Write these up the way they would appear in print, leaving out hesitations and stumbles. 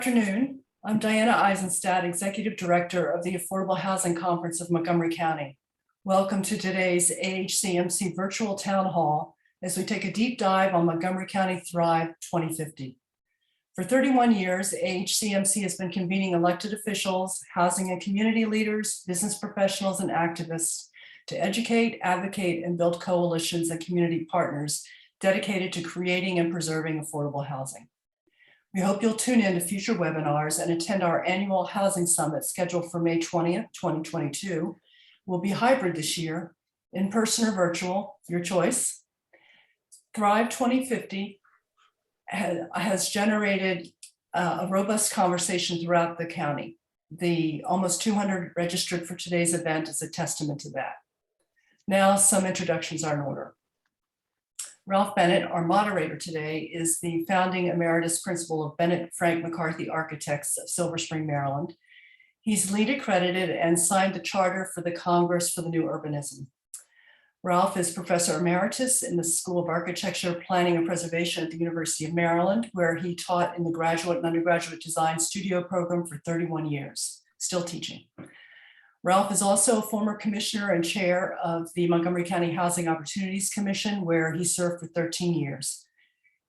Good afternoon. I'm Diana Eisenstadt, Executive Director of the Affordable Housing Conference of Montgomery County. Welcome to today's AHCMC virtual town hall as we take a deep dive on Montgomery County Thrive 2050. For 31 years, AHCMC has been convening elected officials, housing and community leaders, business professionals, and activists to educate, advocate, and build coalitions and community partners dedicated to creating and preserving affordable housing. We hope you'll tune in to future webinars and attend our annual housing summit scheduled for May 20th, 2022. We'll be hybrid this year, in person or virtual, your choice. Thrive 2050 has generated a robust conversation throughout the county. The almost 200 registered for today's event is a testament to that. Now, some introductions are in order. Ralph Bennett, our moderator today, is the founding emeritus principal of Bennett Frank McCarthy Architects of Silver Spring, Maryland. He's LEED accredited and signed the charter for the Congress for the New Urbanism. Ralph is professor emeritus in the School of Architecture, Planning and Preservation at the University of Maryland, where he taught in the graduate and undergraduate design studio program for 31 years, still teaching. Ralph is also a former commissioner and chair of the Montgomery County Housing Opportunities Commission, where he served for 13 years.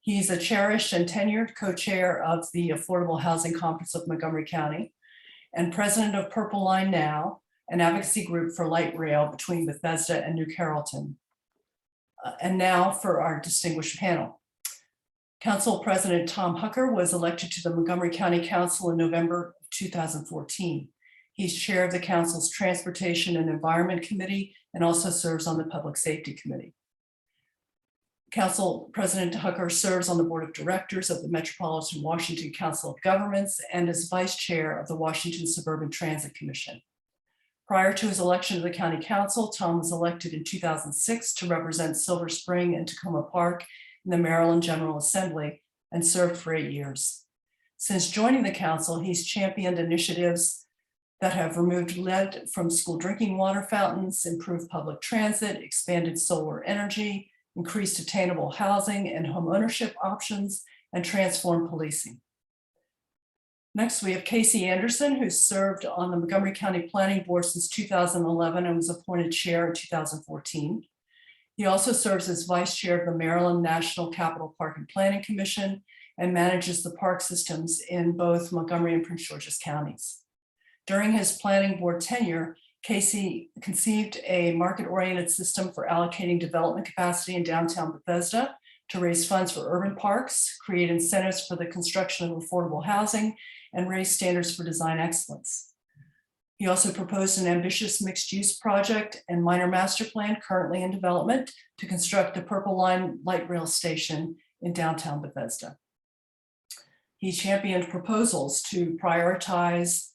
He's a cherished and tenured co-chair of the Affordable Housing Conference of Montgomery County and president of Purple Line Now, an advocacy group for light rail between Bethesda and New Carrollton. And now for our distinguished panel. Council President Tom Hucker was elected to the Montgomery County Council in November of 2014. He's chair of the council's Transportation and Environment Committee and also serves on the Public Safety Committee. Council President Hucker serves on the board of directors of the Metropolitan Washington Council of Governments and is vice chair of the Washington Suburban Transit Commission. Prior to his election to the county council, Tom was elected in 2006 to represent Silver Spring and Tacoma Park in the Maryland General Assembly and served for 8 years. Since joining the council, he's championed initiatives that have removed lead from school drinking water fountains, improved public transit, expanded solar energy, increased attainable housing and home ownership options, and transformed policing. Next, we have Casey Anderson, who served on the Montgomery County Planning Board since 2011 and was appointed chair in 2014. He also serves as vice chair of the Maryland National Capital Park and Planning Commission and manages the park systems in both Montgomery and Prince George's counties. During his planning board tenure, Casey conceived a market-oriented system for allocating development capacity in downtown Bethesda to raise funds for urban parks, create incentives for the construction of affordable housing, and raise standards for design excellence. He also proposed an ambitious mixed-use project and minor master plan currently in development to construct the Purple Line light rail station in downtown Bethesda. He championed proposals to prioritize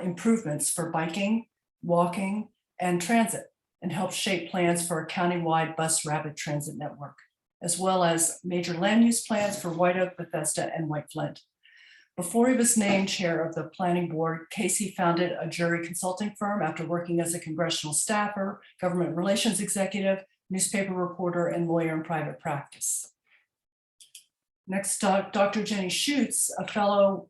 improvements for biking, walking, and transit, and helped shape plans for a countywide bus rapid transit network, as well as major land use plans for White Oak, Bethesda, and White Flint. Before he was named chair of the planning board, Casey founded a jury consulting firm after working as a congressional staffer, government relations executive, newspaper reporter, and lawyer in private practice. Next, Dr. Jenny Schuetz, a fellow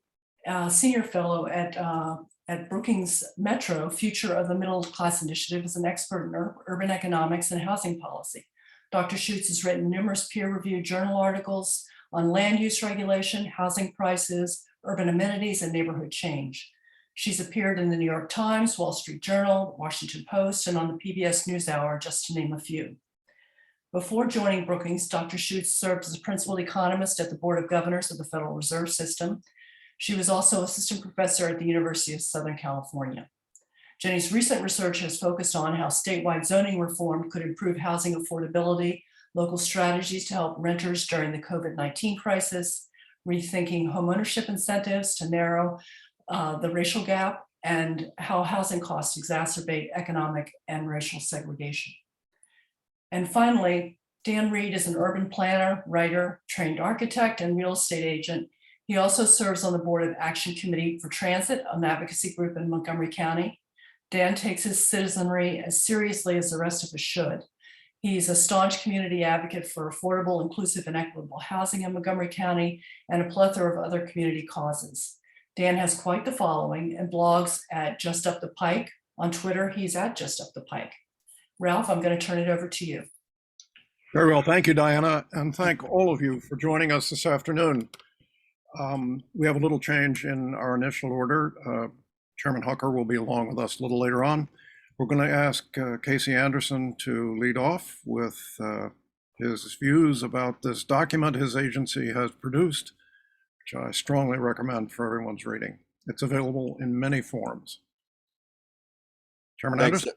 senior fellow at Brookings Metro, Future of the Middle Class Initiative, is an expert in urban economics and housing policy. Dr. Schuetz has written numerous peer-reviewed journal articles on land use regulation, housing prices, urban amenities, and neighborhood change. She's appeared in the New York Times, Wall Street Journal, Washington Post, and on the PBS NewsHour, just to name a few. Before joining Brookings, Dr. Schuetz served as a principal economist at the Board of Governors of the Federal Reserve System. She was also assistant professor at the University of Southern California. Jenny's recent research has focused on how statewide zoning reform could improve housing affordability, local strategies to help renters during the COVID-19 crisis, rethinking homeownership incentives to narrow the racial gap, and how housing costs exacerbate economic and racial segregation. And finally, Dan Reid is an urban planner, writer, trained architect, and real estate agent. He also serves on the board of Action Committee for Transit, an advocacy group in Montgomery County. Dan takes his citizenry as seriously as the rest of us should. He's a staunch community advocate for affordable, inclusive, and equitable housing in Montgomery County and a plethora of other community causes. Dan has quite the following and blogs at Just Up the Pike. On Twitter, he's at Just Up the Pike. Ralph, I'm going to turn it over to you. Very well. Thank you, Diana. And thank all of you for joining us this afternoon. We have a little change in our initial order. Chairman Hucker will be along with us a little later on. We're going to ask Casey Anderson to lead off with his views about this document his agency has produced, which I strongly recommend for everyone's reading. It's available in many forms. Chairman Anderson,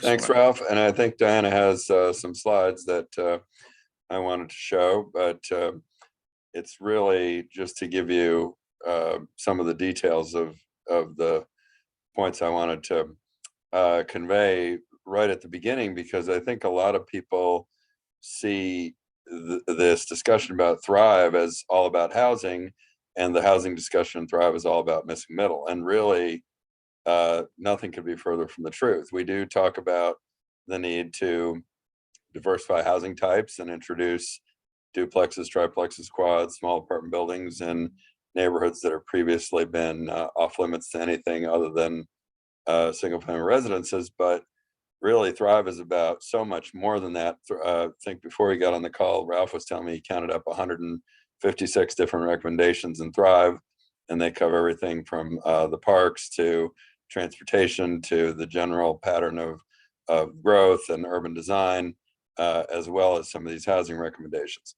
thanks, Ralph. And I think Diana has some slides that I wanted to show, but it's really just to give you some of the details of the points I wanted to convey right at the beginning, because I think a lot of people see this discussion about Thrive as all about housing, and the housing discussion in Thrive is all about missing middle. And really, nothing could be further from the truth. We do talk about the need to diversify housing types and introduce duplexes, triplexes, quads, small apartment buildings in neighborhoods that have previously been off limits to anything other than single family residences. But really, Thrive is about so much more than that. I think before we got on the call, Ralph was telling me he counted up 156 different recommendations in Thrive, and they cover everything from the parks to transportation to the general pattern of growth and urban design, as well as some of these housing recommendations.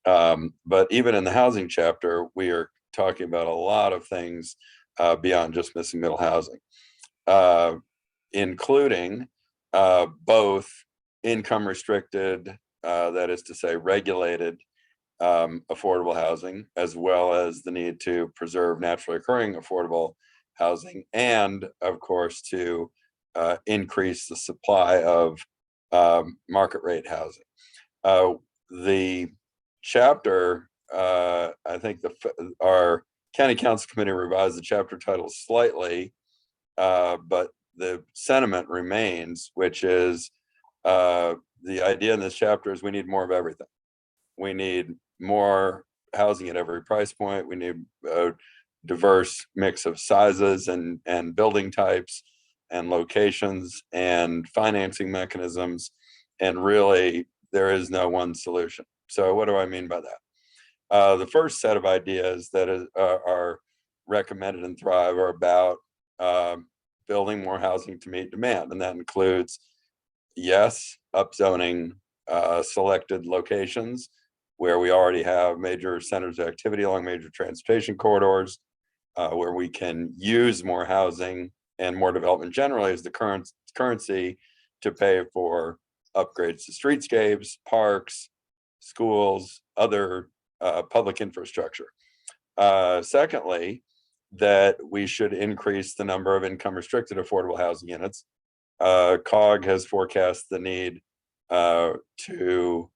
But even in the housing chapter, we are talking about a lot of things beyond just missing middle housing, including both income restricted, that is to say regulated affordable housing, as well as the need to preserve naturally occurring affordable housing, and of course to increase the supply of market rate housing. The chapter, I think our County Council Committee revised the chapter title slightly, but the sentiment remains, which is the idea in this chapter is we need more of everything. We need more housing at every price point. We need a diverse mix of sizes and building types and locations and financing mechanisms. And really, there is no one solution. So what do I mean by that? The first set of ideas that are recommended in Thrive are about building more housing to meet demand. And that includes, yes, upzoning selected locations where we already have major centers of activity along major transportation corridors, where we can use more housing and more development generally as the currency to pay for upgrades to streetscapes, parks, schools, other public infrastructure. Secondly, that we should increase the number of income restricted affordable housing units. COG has forecast the need to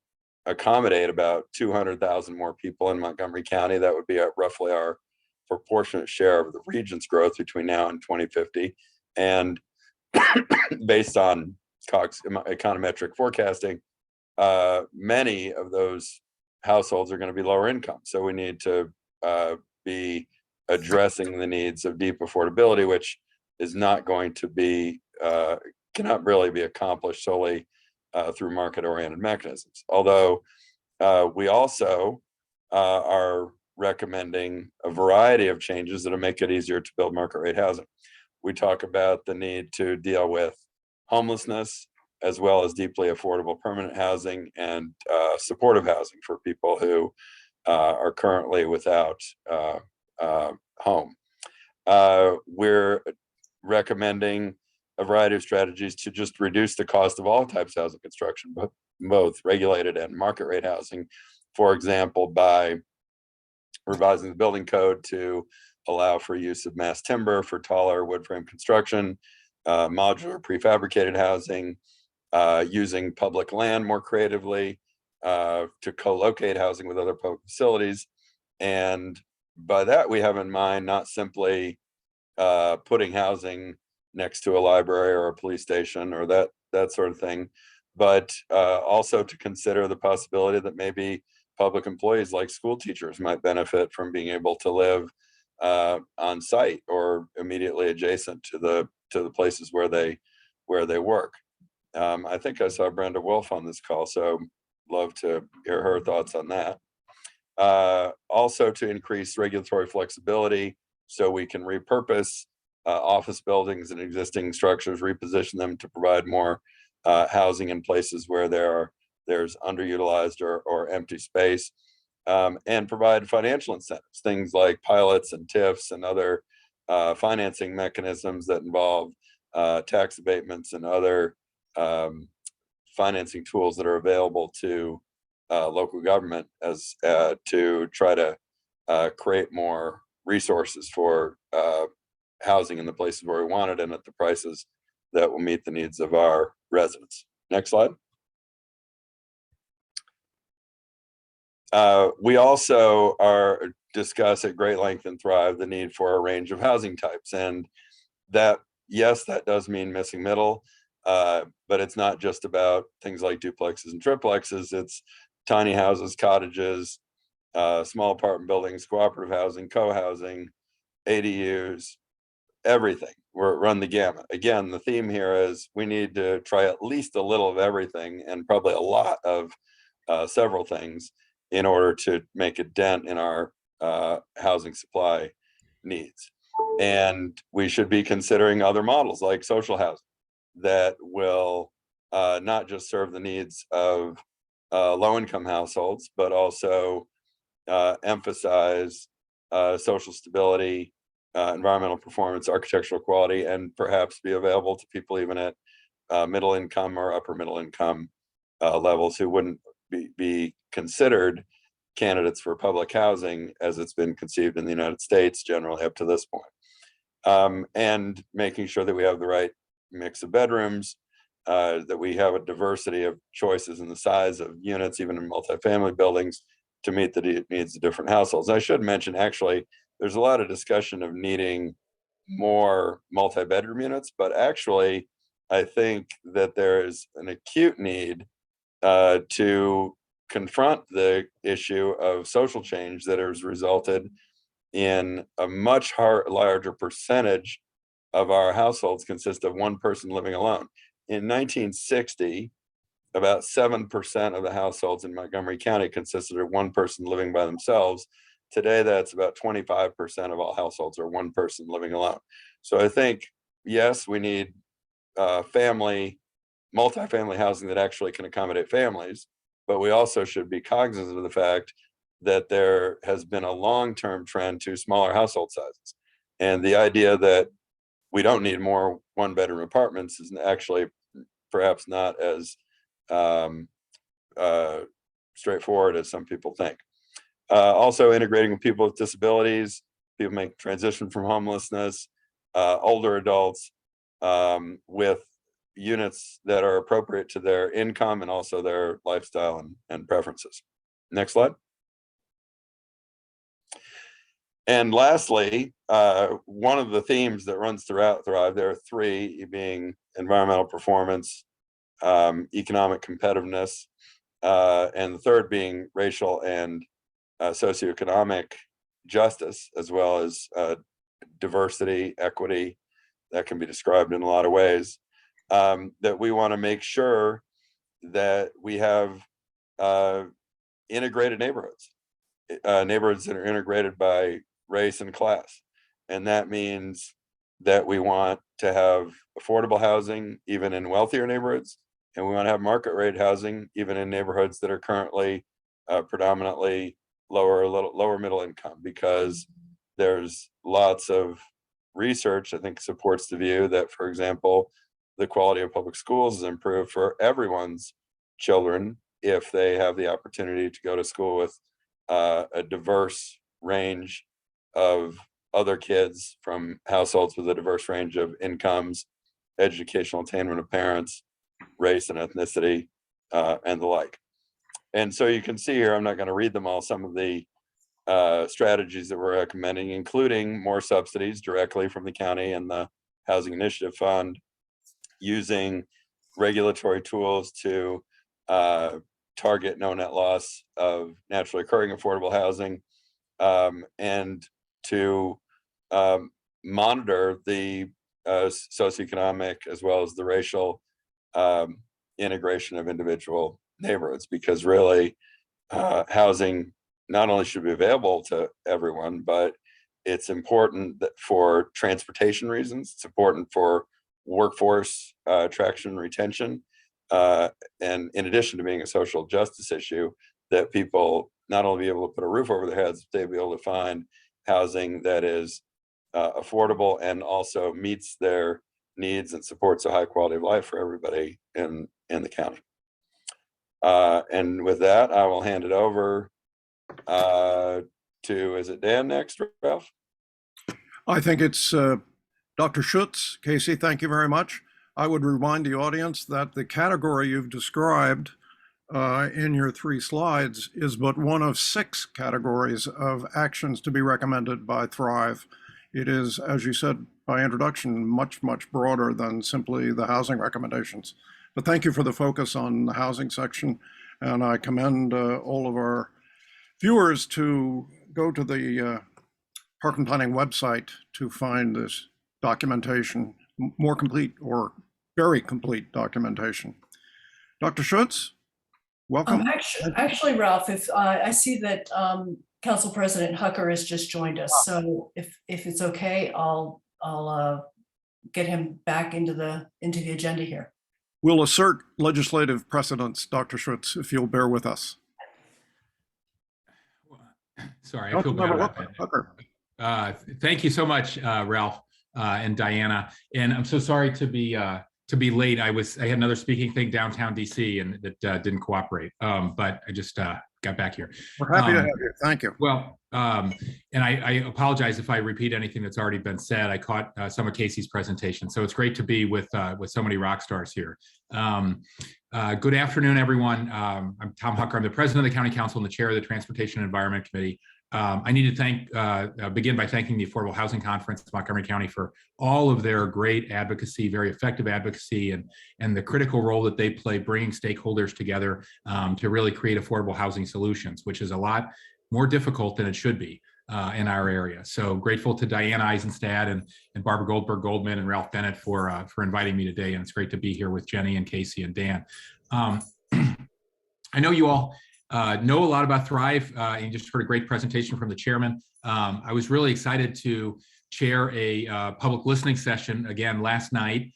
accommodate about 200,000 more people in Montgomery County. That would be roughly our proportionate share of the region's growth between now and 2050. And based on COG's econometric forecasting, many of those households are going to be lower income. So we need to be addressing the needs of deep affordability, which is not going to be, cannot really be accomplished solely through market-oriented mechanisms. Although we also are recommending a variety of changes that'll make it easier to build market rate housing. We talk about the need to deal with homelessness, as well as deeply affordable permanent housing and supportive housing for people who are currently without home. We're recommending a variety of strategies to just reduce the cost of all types of housing construction, but both regulated and market rate housing. For example, by revising the building code to allow for use of mass timber for taller wood frame construction, modular prefabricated housing, using public land more creatively to co-locate housing with other public facilities. And by that, we have in mind not simply putting housing next to a library or a police station or that sort of thing, but also to consider the possibility that maybe public employees like school teachers might benefit from being able to live on site or immediately adjacent to the places where they work. I think I saw Brenda Wolf on this call, so love to hear her thoughts on that. Also to increase regulatory flexibility so we can repurpose office buildings and existing structures, reposition them to provide more housing in places where there's underutilized or empty space, and provide financial incentives, things like pilots and TIFs and other financing mechanisms that involve tax abatements and other financing tools that are available to local government as to try to create more resources for housing in the places where we want it and at the prices that will meet the needs of our residents. Next slide. We also discuss at great length in Thrive the need for a range of housing types, and that, yes, that does mean missing middle, but it's not just about things like duplexes and triplexes. It's tiny houses, cottages, small apartment buildings, cooperative housing, co-housing, ADUs, everything. Run the gamut. Again, the theme here is we need to try at least a little of everything and probably a lot of several things in order to make a dent in our housing supply needs. And we should be considering other models like social housing that will not just serve the needs of low-income households, but also emphasize social stability, environmental performance, architectural quality, and perhaps be available to people even at middle income or upper middle income levels who wouldn't be considered candidates for public housing as it's been conceived in the United States generally up to this point. And making sure that we have the right mix of bedrooms, that we have a diversity of choices in the size of units, even in multifamily buildings, to meet the needs of different households. I should mention, actually, there's a lot of discussion of needing more multi-bedroom units, but actually, I think that there is an acute need to confront the issue of social change that has resulted in a much larger percentage of our households consist of one person living alone. In 1960, about 7% of the households in Montgomery County consisted of one person living by themselves. Today, that's about 25% of all households are one person living alone. So I think, yes, we need multifamily housing that actually can accommodate families, but we also should be cognizant of the fact that there has been a long-term trend to smaller household sizes. And the idea that we don't need more one-bedroom apartments is actually perhaps not as straightforward as some people think. Also integrating with people with disabilities, people make transition from homelessness, older adults with units that are appropriate to their income and also their lifestyle and preferences. Next slide. And lastly, one of the themes that runs throughout Thrive, there are three, being environmental performance, economic competitiveness, and the third being racial and socioeconomic justice, as well as diversity, equity, that can be described in a lot of ways, that we want to make sure that we have integrated neighborhoods that are integrated by race and class. And that means that we want to have affordable housing even in wealthier neighborhoods, and we want to have market rate housing even in neighborhoods that are currently predominantly lower middle income, because there's lots of research I think supports the view that, for example, the quality of public schools is improved for everyone's children if they have the opportunity to go to school with a diverse range of other kids from households with a diverse range of incomes, educational attainment of parents, race and ethnicity, and the like. And so you can see here, I'm not going to read them all, some of the strategies that we're recommending, including more subsidies directly from the county and the Housing Initiative Fund, using regulatory tools to target no net loss of naturally occurring affordable housing, and to monitor the socioeconomic as well as the racial integration of individual neighborhoods, because really housing not only should be available to everyone, but it's important that for transportation reasons, it's important for workforce attraction and retention, and in addition to being a social justice issue, that people not only be able to put a roof over their heads, but they'll be able to find housing that is affordable and also meets their needs and supports a high quality of life for everybody in the county. And with that, I will hand it over to, is it Dan next, Ralph? I think it's Dr. Schutz. Casey, thank you very much. I would remind the audience that the category you've described in your 3 slides is but one of 6 categories of actions to be recommended by Thrive. It is, as you said by introduction, much, much broader than simply the housing recommendations. But thank you for the focus on the housing section. And I commend all of our viewers to go to the Park and Planning website to find this documentation, more complete or very complete documentation. Dr. Schutz, welcome. Actually, Ralph, if I see that Council President Hucker has just joined us, so if it's okay, I'll get him back into the agenda here. We'll assert legislative precedents, Dr. Schutz, if you'll bear with us. Sorry, I feel bad about that. Thank you so much, Ralph and Diana. And I'm so sorry to be late. I had another speaking thing downtown DC and that didn't cooperate. But I just got back here. We're happy to have you. Thank you. Well, and I apologize if I repeat anything that's already been said. I caught some of Casey's presentation, so it's great to be with so many rock stars here. Good afternoon, everyone. I'm Tom Hucker. I'm the president of the County Council and the chair of the Transportation and Environment Committee. I need to begin by thanking the Affordable Housing Conference of Montgomery County for all of their great advocacy, very effective advocacy, and the critical role that they play bringing stakeholders together to really create affordable housing solutions, which is a lot more difficult than it should be in our area. So grateful to Diana Eisenstadt and Barbara Goldberg-Goldman and Ralph Bennett for inviting me today, and it's great to be here with Jenny and Casey and Dan. I know you all know a lot about Thrive, and you just heard a great presentation from the chairman. I was really excited to chair a public listening session again last night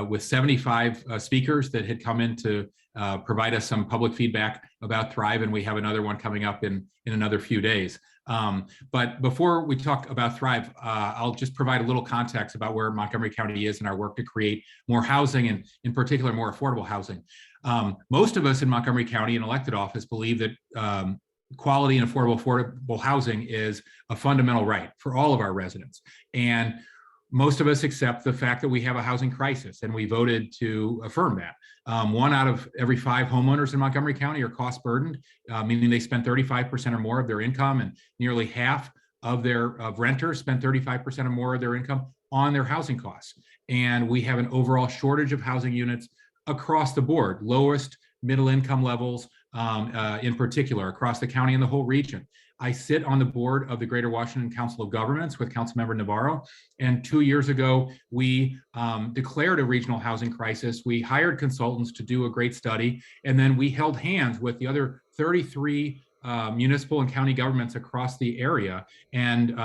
with 75 speakers that had come in to provide us some public feedback about Thrive, and we have another one coming up in another few days. But before we talk about Thrive, I'll just provide a little context about where Montgomery County is in our work to create more housing, and in particular, more affordable housing. Most of us in Montgomery County in elected office believe that quality and affordable housing is a fundamental right for all of our residents. And most of us accept the fact that we have a housing crisis, and we voted to affirm that. 1 out of every 5 homeowners in Montgomery County are cost burdened, meaning they spend 35% or more of their income, and nearly half of renters spend 35% or more of their income on their housing costs. And we have an overall shortage of housing units across the board, lowest middle income levels in particular across the county and the whole region. I sit on the board of the Greater Washington Council of Governments with Councilmember Navarro, and 2 years ago, we declared a regional housing crisis. We hired consultants to do a great study, and then we held hands with the other 33 municipal and county governments across the area and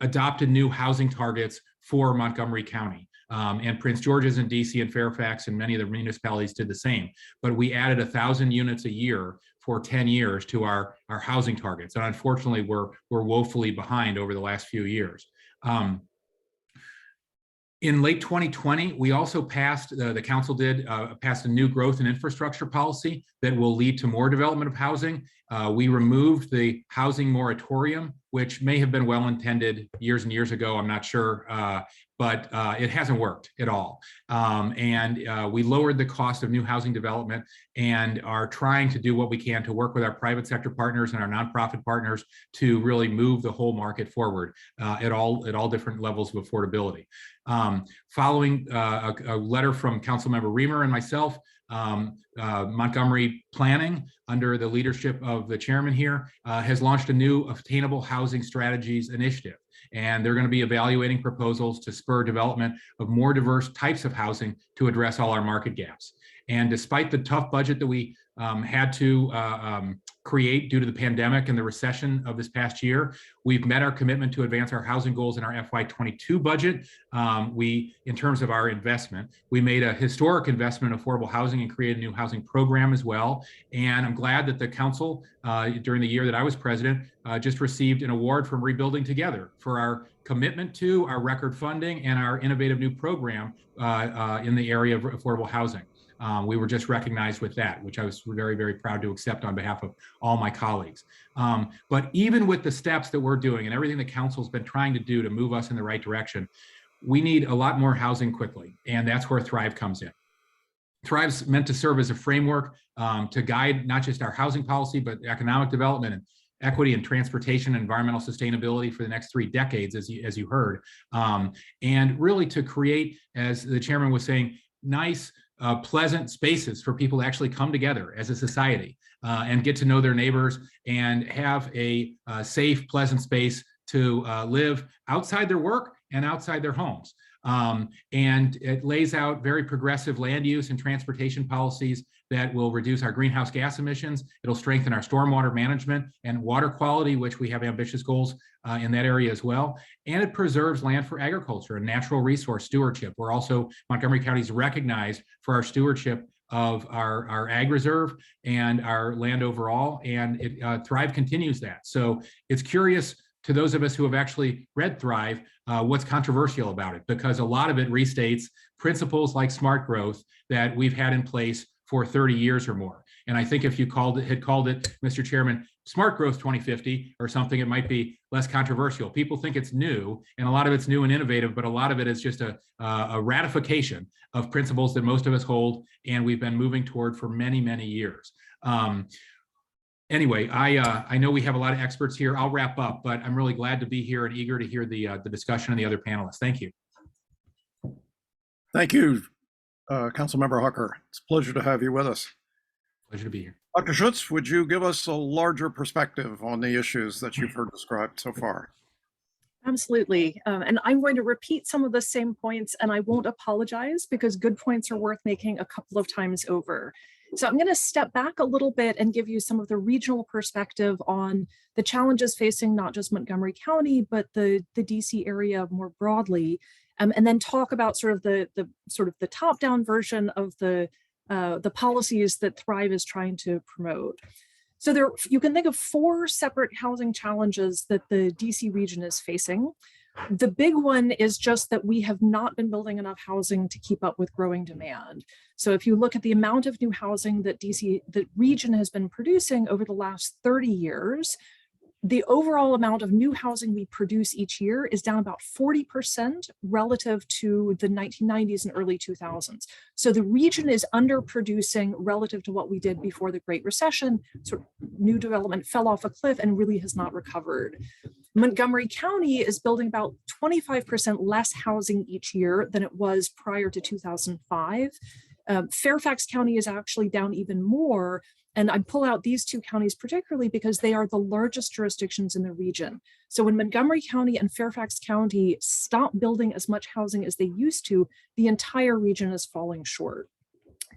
adopted new housing targets for Montgomery County. And Prince George's and DC and Fairfax and many of the municipalities did the same. But we added 1,000 units a year for 10 years to our housing targets. And unfortunately, we're woefully behind over the last few years. In late 2020, we also passed, the council passed a new growth and infrastructure policy that will lead to more development of housing We removed the housing moratorium, which may have been well-intended years and years ago, I'm not sure, but it hasn't worked at all. We lowered the cost of new housing development and are trying to do what we can to work with our private sector partners and our nonprofit partners to really move the whole market forward at all different levels of affordability. Following a letter from Councilmember Reamer and myself, Montgomery Planning, under the leadership of the chairman here, has launched a new Attainable Housing Strategies initiative. And they're going to be evaluating proposals to spur development of more diverse types of housing to address all our market gaps. And despite the tough budget that we had to create due to the pandemic and the recession of this past year, we've met our commitment to advance our housing goals in our FY22 budget. In terms of our investment, we made a historic investment in affordable housing and created a new housing program as well. And I'm glad that the council, during the year that I was president, just received an award from Rebuilding Together for our commitment to our record funding and our innovative new program in the area of affordable housing. We were just recognized with that, which I was very, very proud to accept on behalf of all my colleagues. But even with the steps that we're doing and everything the council's been trying to do to move us in the right direction, we need a lot more housing quickly, and that's where Thrive comes in. Thrive's meant to serve as a framework to guide not just our housing policy, but economic development and equity and transportation and environmental sustainability for the next 3 decades, as you heard. And really to create, as the chairman was saying, nice, pleasant spaces for people to actually come together as a society and get to know their neighbors and have a safe, pleasant space to live outside their work and outside their homes. And it lays out very progressive land use and transportation policies that will reduce our greenhouse gas emissions. It'll strengthen our stormwater management and water quality, which we have ambitious goals in that area as well. And it preserves land for agriculture and natural resource stewardship. We're also, Montgomery County is recognized for our stewardship of our ag reserve and our land overall. And Thrive continues that. So it's curious to those of us who have actually read Thrive, what's controversial about it, because a lot of it restates principles like smart growth that we've had in place for 30 years or more. And I think if you had called it, Mr. Chairman, Smart Growth 2050 or something, it might be less controversial. People think it's new, and a lot of it's new and innovative, but a lot of it is just a ratification of principles that most of us hold and we've been moving toward for many, many years. Anyway, I know we have a lot of experts here. I'll wrap up, but I'm really glad to be here and eager to hear the discussion of the other panelists. Thank you. Thank you, Councilmember Hucker. It's a pleasure to have you with us. Pleasure to be here. Dr. Schutz, would you give us a larger perspective on the issues that you've heard described so far? Absolutely. And I'm going to repeat some of the same points, and I won't apologize because good points are worth making a couple of times over. So I'm going to step back a little bit and give you some of the regional perspective on the challenges facing not just Montgomery County, but the DC area more broadly, and then talk about sort of the top-down version of the policies that Thrive is trying to promote. So you can think of 4 separate housing challenges that the DC region is facing. The big one is just that we have not been building enough housing to keep up with growing demand. So if you look at the amount of new housing that the region has been producing over the last 30 years, the overall amount of new housing we produce each year is down about 40% relative to the 1990s and early 2000s. So the region is underproducing relative to what we did before the Great Recession. So new development fell off a cliff and really has not recovered. Montgomery County is building about 25% less housing each year than it was prior to 2005. Fairfax County is actually down even more. And I pull out these 2 counties particularly because they are the largest jurisdictions in the region. So when Montgomery County and Fairfax County stop building as much housing as they used to, the entire region is falling short.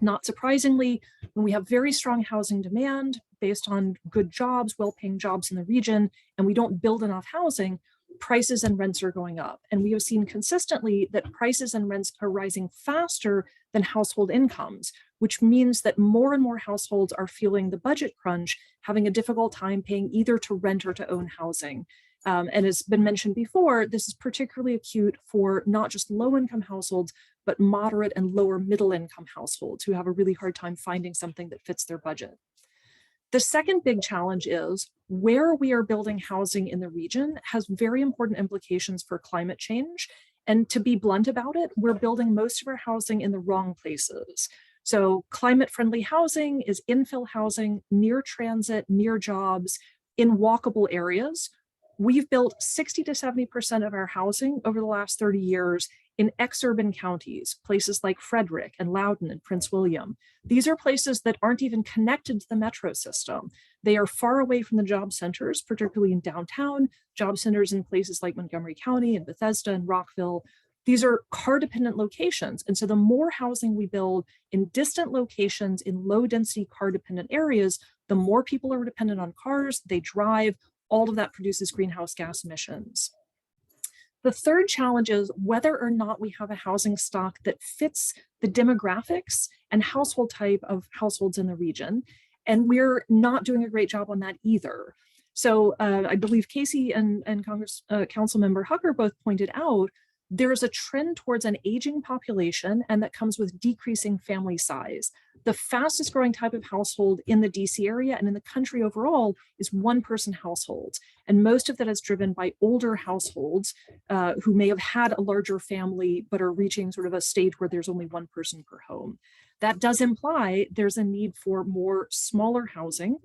Not surprisingly, when we have very strong housing demand based on good jobs, well-paying jobs in the region, and we don't build enough housing, prices and rents are going up. And we have seen consistently that prices and rents are rising faster than household incomes, which means that more and more households are feeling the budget crunch, having a difficult time paying either to rent or to own housing. And as been mentioned before, this is particularly acute for not just low-income households, but moderate and lower middle-income households who have a really hard time finding something that fits their budget. The second big challenge is where we are building housing in the region has very important implications for climate change. And to be blunt about it, we're building most of our housing in the wrong places. So climate-friendly housing is infill housing, near transit, near jobs, in walkable areas. We've built 60 to 70% of our housing over the last 30 years in ex-urban counties, places like Frederick and Loudoun and Prince William. These are places that aren't even connected to the metro system. They are far away from the job centers, particularly in downtown, job centers in places like Montgomery County and Bethesda and Rockville. These are car-dependent locations. And so the more housing we build in distant locations in low-density car-dependent areas, the more people are dependent on cars, they drive, all of that produces greenhouse gas emissions. The third challenge is whether or not we have a housing stock that fits the demographics and household type of households in the region. And we're not doing a great job on that either. So I believe Casey and Council Member Hucker both pointed out, there's a trend towards an aging population, and that comes with decreasing family size. The fastest growing type of household in the DC area and in the country overall is one-person households. And most of that is driven by older households who may have had a larger family, but are reaching sort of a stage where there's only one person per home. That does imply there's a need for more smaller housing,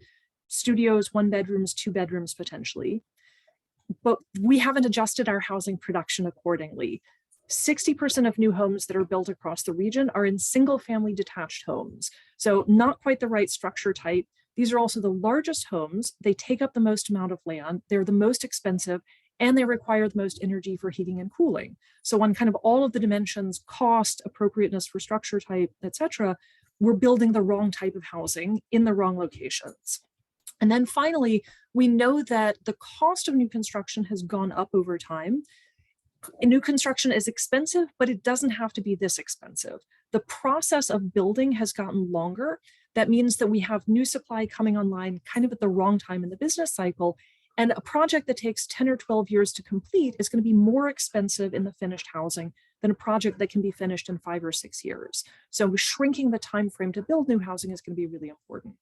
studios, 1 bedrooms, 2 bedrooms potentially. But we haven't adjusted our housing production accordingly. 60% of new homes that are built across the region are in single family detached homes. So not quite the right structure type. These are also the largest homes. They take up the most amount of land. They're the most expensive, and they require the most energy for heating and cooling. So on kind of all of the dimensions, cost, appropriateness for structure type, et cetera, we're building the wrong type of housing in the wrong locations. And then finally, we know that the cost of new construction has gone up over time. New construction is expensive, but it doesn't have to be this expensive. The process of building has gotten longer. That means that we have new supply coming online kind of at the wrong time in the business cycle. And a project that takes 10 or 12 years to complete is going to be more expensive in the finished housing than a project that can be finished in 5 or 6 years. So shrinking the time frame to build new housing is going to be really important.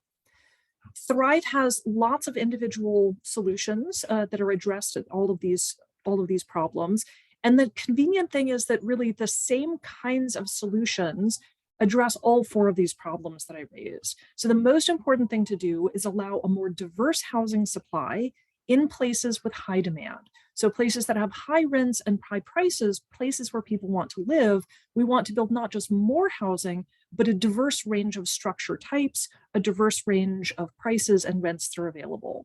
Thrive has lots of individual solutions that are addressed at all of these problems. And the convenient thing is that really the same kinds of solutions address all 4 of these problems that I raised. So the most important thing to do is allow a more diverse housing supply in places with high demand. So places that have high rents and high prices, places where people want to live, we want to build not just more housing, but a diverse range of structure types, a diverse range of prices and rents that are available.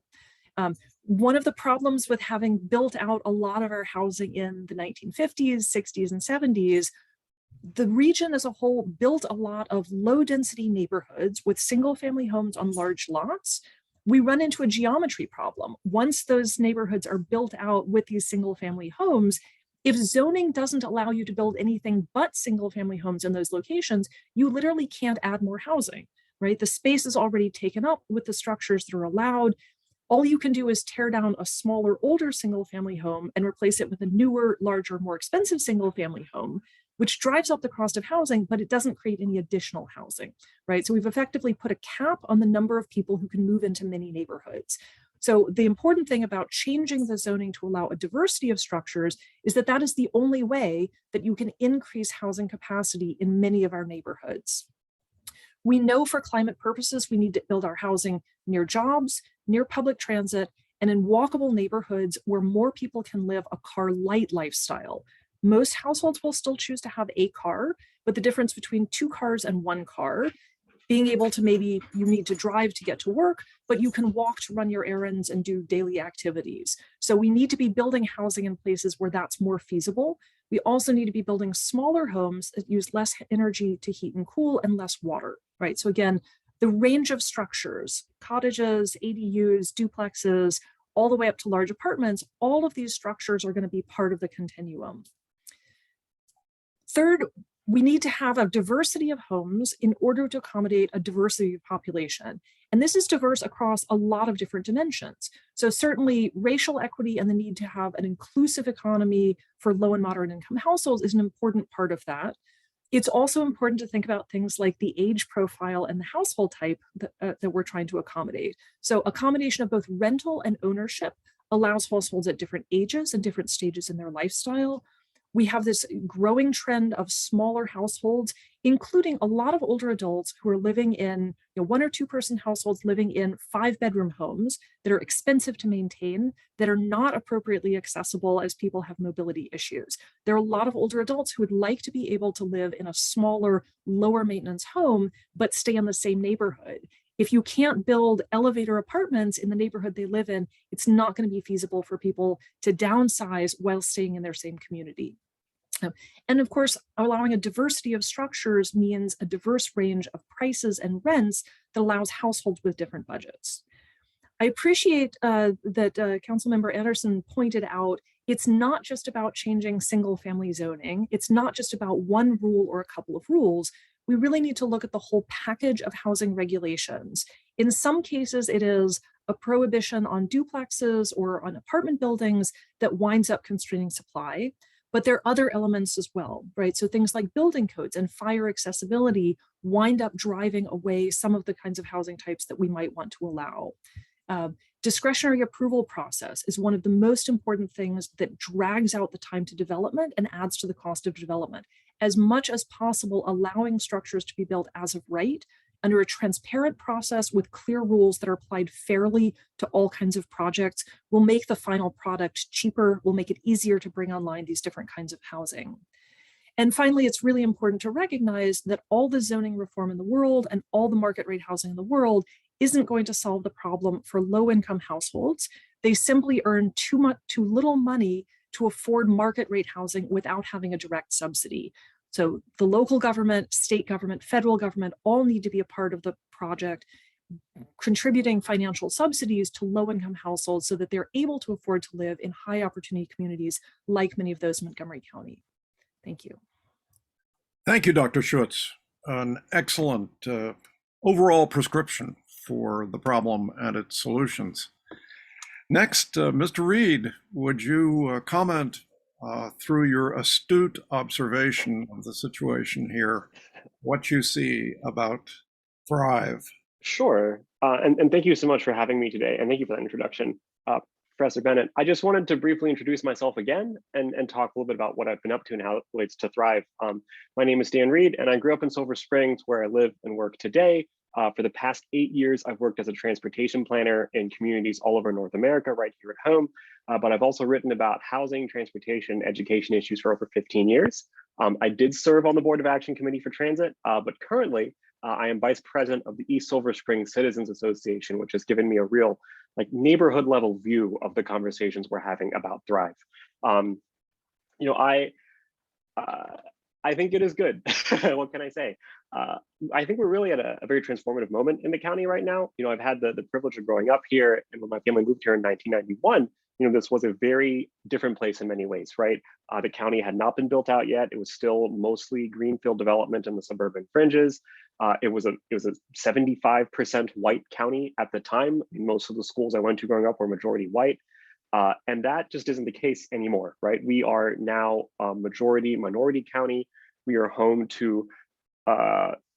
One of the problems with having built out a lot of our housing in the 1950s, 60s, and 70s, the region as a whole built a lot of low density neighborhoods with single family homes on large lots. We run into a geometry problem. Once those neighborhoods are built out with these single family homes, if zoning doesn't allow you to build anything but single family homes in those locations, you literally can't add more housing, right? The space is already taken up with the structures that are allowed. All you can do is tear down a smaller, older single family home and replace it with a newer, larger, more expensive single family home, which drives up the cost of housing, but it doesn't create any additional housing, right? So we've effectively put a cap on the number of people who can move into many neighborhoods. So the important thing about changing the zoning to allow a diversity of structures is that that is the only way that you can increase housing capacity in many of our neighborhoods. We know for climate purposes, we need to build our housing near jobs, near public transit, and in walkable neighborhoods where more people can live a car-light lifestyle. Most households will still choose to have a car, but the difference between 2 cars and 1 car, being able to maybe you need to drive to get to work, but you can walk to run your errands and do daily activities. So we need to be building housing in places where that's more feasible. We also need to be building smaller homes that use less energy to heat and cool and less water, right? So again, the range of structures, cottages, ADUs, duplexes, all the way up to large apartments, all of these structures are going to be part of the continuum. Third, we need to have a diversity of homes in order to accommodate a diversity of population. And this is diverse across a lot of different dimensions. So certainly racial equity and the need to have an inclusive economy for low and moderate income households is an important part of that. It's also important to think about things like the age profile and the household type that we're trying to accommodate. So accommodation of both rental and ownership allows households at different ages and different stages in their lifestyle. We have this growing trend of smaller households, including a lot of older adults who are living in 1 or 2 person households, living in 5-bedroom homes that are expensive to maintain, that are not appropriately accessible as people have mobility issues. There are a lot of older adults who would like to be able to live in a smaller, lower maintenance home, but stay in the same neighborhood. If you can't build elevator apartments in the neighborhood they live in, it's not going to be feasible for people to downsize while staying in their same community. And of course, allowing a diversity of structures means a diverse range of prices and rents that allows households with different budgets. I appreciate that Councilmember Anderson pointed out it's not just about changing single family zoning. It's not just about one rule or a couple of rules. We really need to look at the whole package of housing regulations. In some cases, it is a prohibition on duplexes or on apartment buildings that winds up constraining supply. But there are other elements as well, right? So things like building codes and fire accessibility wind up driving away some of the kinds of housing types that we might want to allow. Discretionary approval process is one of the most important things that drags out the time to development and adds to the cost of development. As much as possible, allowing structures to be built as of right under a transparent process with clear rules that are applied fairly to all kinds of projects will make the final product cheaper, will make it easier to bring online these different kinds of housing. And finally, it's really important to recognize that all the zoning reform in the world and all the market rate housing in the world isn't going to solve the problem for low-income households. They simply earn too little money to afford market rate housing without having a direct subsidy. So the local government, state government, federal government all need to be a part of the project, contributing financial subsidies to low-income households so that they're able to afford to live in high opportunity communities like many of those in Montgomery County. Thank you. Thank you, Dr. Schutz. An excellent overall prescription for the problem and its solutions. Next, Mr. Reid, would you comment through your astute observation of the situation here, what you see about Thrive? Sure. And thank you so much for having me today. And thank you for that introduction, Professor Bennett. I just wanted to briefly introduce myself again and talk a little bit about what I've been up to and how it relates to Thrive. My name is Dan Reid, and I grew up in Silver Springs, where I live and work today. For the past 8 years, I've worked as a transportation planner in communities all over North America, right here at home. But I've also written about housing, transportation, education issues for over 15 years. I did serve on the Board of Action Committee for Transit, but currently I am vice president of the East Silver Springs Citizens Association, which has given me a real neighborhood level view of the conversations we're having about Thrive. I think it is good. What can I say? I think we're really at a very transformative moment in the county right now. I've had the privilege of growing up here, and when my family moved here in 1991, this was a very different place in many ways, right? The county had not been built out yet. It was still mostly greenfield development in the suburban fringes. It was a 75% white county at the time. Most of the schools I went to growing up were majority white. And that just isn't the case anymore, right? We are now a majority minority county. We are home to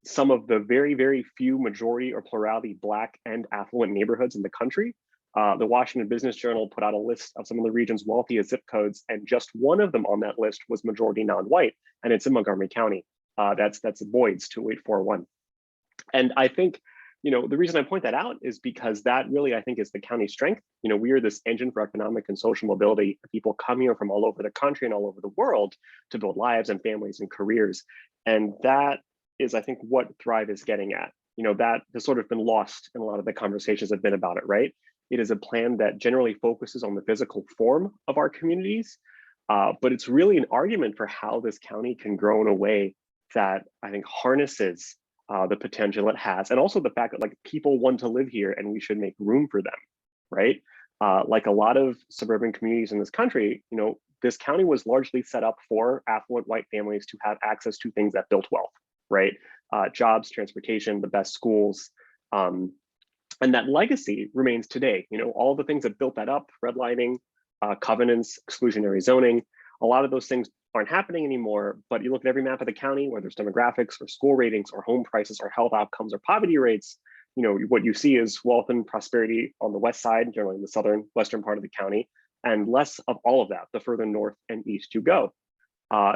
some of the very, very few majority or plurality Black and affluent neighborhoods in the country. The Washington Business Journal put out a list of some of the region's wealthiest zip codes, and just one of them on that list was majority non-white, and it's in Montgomery County. That's Boyd's 28441. And I think, the reason I point that out is because that really, I think, is the county's strength. We are this engine for economic and social mobility. People come here from all over the country and all over the world to build lives and families and careers. And that is, I think, what Thrive is getting at. That has sort of been lost in a lot of the conversations that have been about it, right? It is a plan that generally focuses on the physical form of our communities, but it's really an argument for how this county can grow in a way that I think harnesses the potential it has, and also the fact that people want to live here and we should make room for them, right? Like a lot of suburban communities in this country, this county was largely set up for affluent white families to have access to things that built wealth, right? Jobs, transportation, the best schools, and that legacy remains today. All the things that built that up, redlining, covenants, exclusionary zoning, a lot of those things aren't happening anymore. But you look at every map of the county, whether it's demographics or school ratings or home prices or health outcomes or poverty rates, what you see is wealth and prosperity on the west side, generally in the southern western part of the county, and less of all of that the further north and east you go.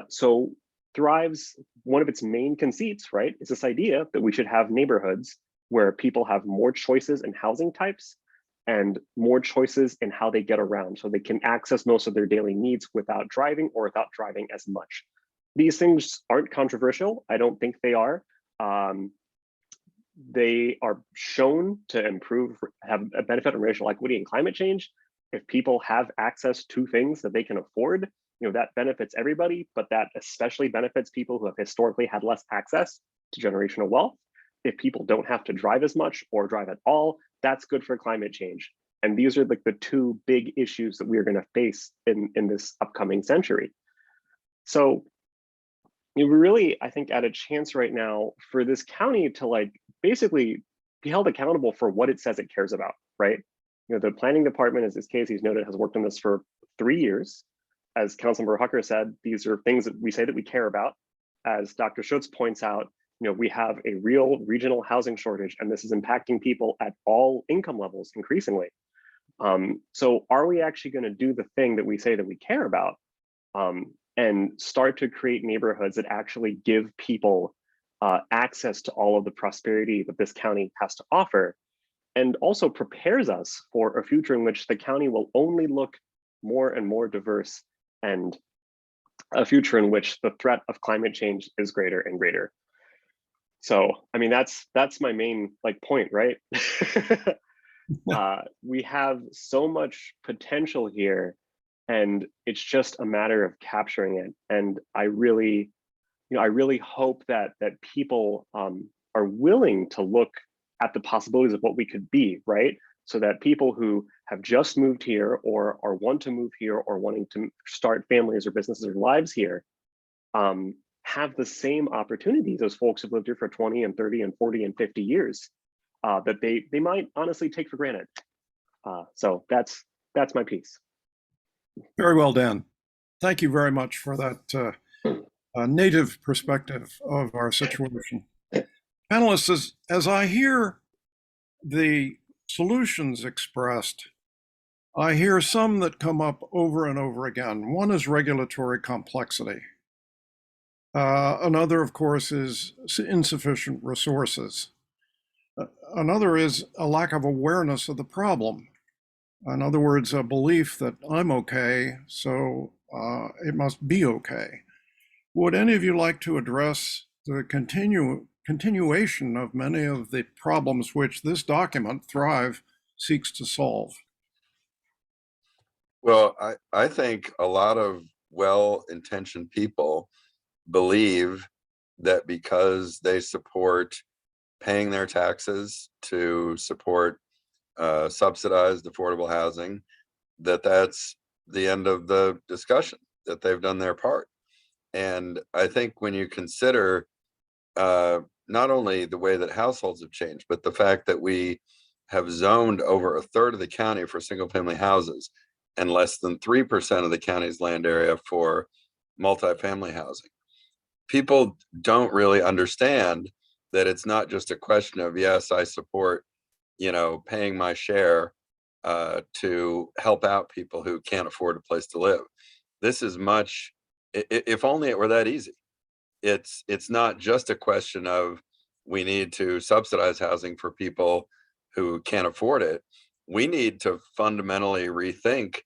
So Thrive's, one of its main conceits, right, is this idea that we should have neighborhoods where people have more choices in housing types and more choices in how they get around, so they can access most of their daily needs without driving or without driving as much. These things aren't controversial. I don't think they are. They are shown to have a benefit on racial equity and climate change. If people have access to things that they can afford, that benefits everybody, but that especially benefits people who have historically had less access to generational wealth. If people don't have to drive as much or drive at all, that's good for climate change. And these are like the two big issues that we are going to face in this upcoming century. So we're really, I think, at a chance right now for this county to basically be held accountable for what it says it cares about, right? The planning department, as Casey's noted, has worked on this for 3 years. As Councilmember Hucker said, these are things that we say that we care about. As Dr. Schutz points out, we have a real regional housing shortage, and this is impacting people at all income levels increasingly. So are we actually going to do the thing that we say that we care about, and start to create neighborhoods that actually give people access to all of the prosperity that this county has to offer, and also prepares us for a future in which the county will only look more and more diverse, and a future in which the threat of climate change is greater and greater. So, I mean, that's my main point, right? We have so much potential here, and it's just a matter of capturing it. And I really hope that people are willing to look at the possibilities of what we could be, right? So that people who have just moved here or want to move here or wanting to start families or businesses or lives here have the same opportunities as folks who've lived here for 20 and 30 and 40 and 50 years that they might honestly take for granted. So that's my piece. Very well, Dan. Thank you very much for that native perspective of our situation. Panelists, as I hear the solutions expressed, I hear some that come up over and over again. One is regulatory complexity. Another, of course, is insufficient resources. Another is a lack of awareness of the problem. In other words, a belief that I'm okay, so it must be okay. Would any of you like to address the continuation of many of the problems which this document, Thrive, seeks to solve? Well, I think a lot of well-intentioned people believe that because they support paying their taxes to support subsidized affordable housing, that's the end of the discussion, that they've done their part. And I think when you consider not only the way that households have changed, but the fact that we have zoned over a third of the county for single family houses and less than 3% of the county's land area for multifamily housing. People don't really understand that it's not just a question of, yes, I support, paying my share to help out people who can't afford a place to live. This is much, if only it were that easy. It's not just a question of we need to subsidize housing for people who can't afford it. We need to fundamentally rethink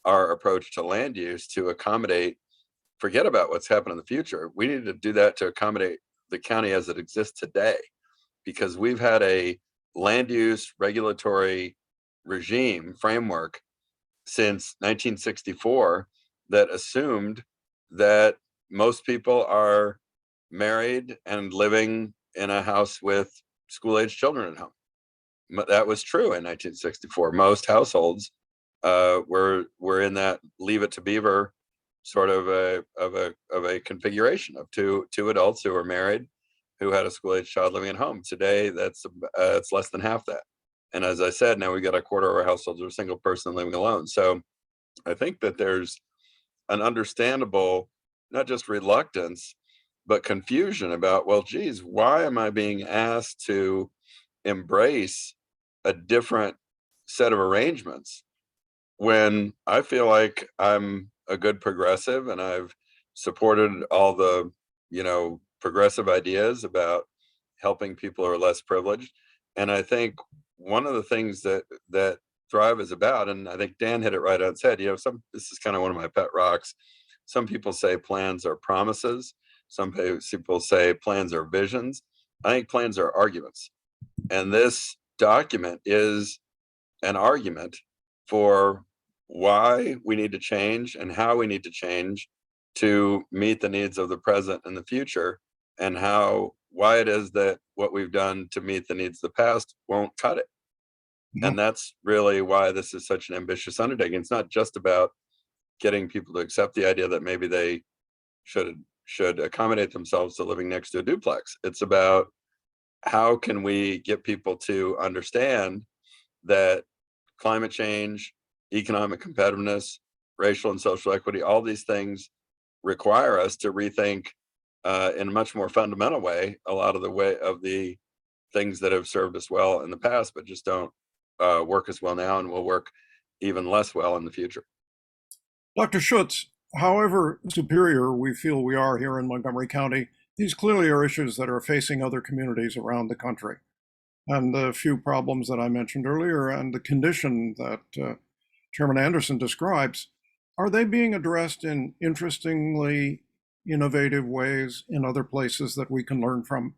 our approach to land use to accommodate, forget about what's happening in the future. We need to do that to accommodate the county as it exists today, because we've had a land use regulatory regime framework since 1964 that assumed that most people are married and living in a house with school-age children at home. That was true in 1964. Most households were in that Leave It to Beaver sort of a configuration of two adults who were married, who had a school-age child living at home. Today, it's less than half that. And as I said, now we got a quarter of our households are a single person living alone. So I think that there's an understandable not just reluctance, but confusion about, well, geez, why am I being asked to embrace a different set of arrangements when I feel like I'm a good progressive and I've supported all the, progressive ideas about helping people who are less privileged. And I think one of the things that Thrive is about, and I think Dan hit it right on its head, this is kind of one of my pet rocks. Some people say plans are promises. Some people say plans are visions. I think plans are arguments. And this document is an argument for why we need to change and how we need to change to meet the needs of the present and the future, and why it is that what we've done to meet the needs of the past won't cut it. And that's really why this is such an ambitious undertaking. It's not just about getting people to accept the idea that maybe they should accommodate themselves to living next to a duplex. It's about how can we get people to understand that climate change, economic competitiveness, racial and social equity, all these things require us to rethink in a much more fundamental way a lot of the things that have served us well in the past, but just don't work as well now and will work even less well in the future. Dr. Schutz, however superior we feel we are here in Montgomery County, these clearly are issues that are facing other communities around the country. And the few problems that I mentioned earlier and the condition that Chairman Anderson describes, are they being addressed in interestingly innovative ways in other places that we can learn from?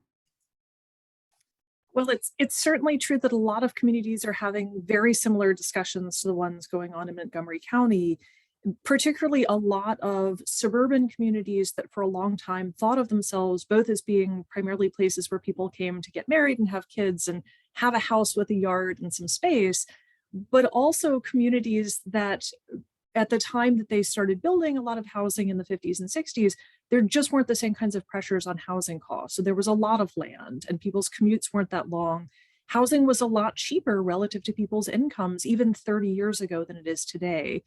Well, it's certainly true that a lot of communities are having very similar discussions to the ones going on in Montgomery County, particularly a lot of suburban communities that for a long time thought of themselves both as being primarily places where people came to get married and have kids and have a house with a yard and some space, but also communities that at the time that they started building a lot of housing in the 50s and 60s, there just weren't the same kinds of pressures on housing costs. So there was a lot of land and people's commutes weren't that long. Housing was a lot cheaper relative to people's incomes, even 30 years ago than it is today.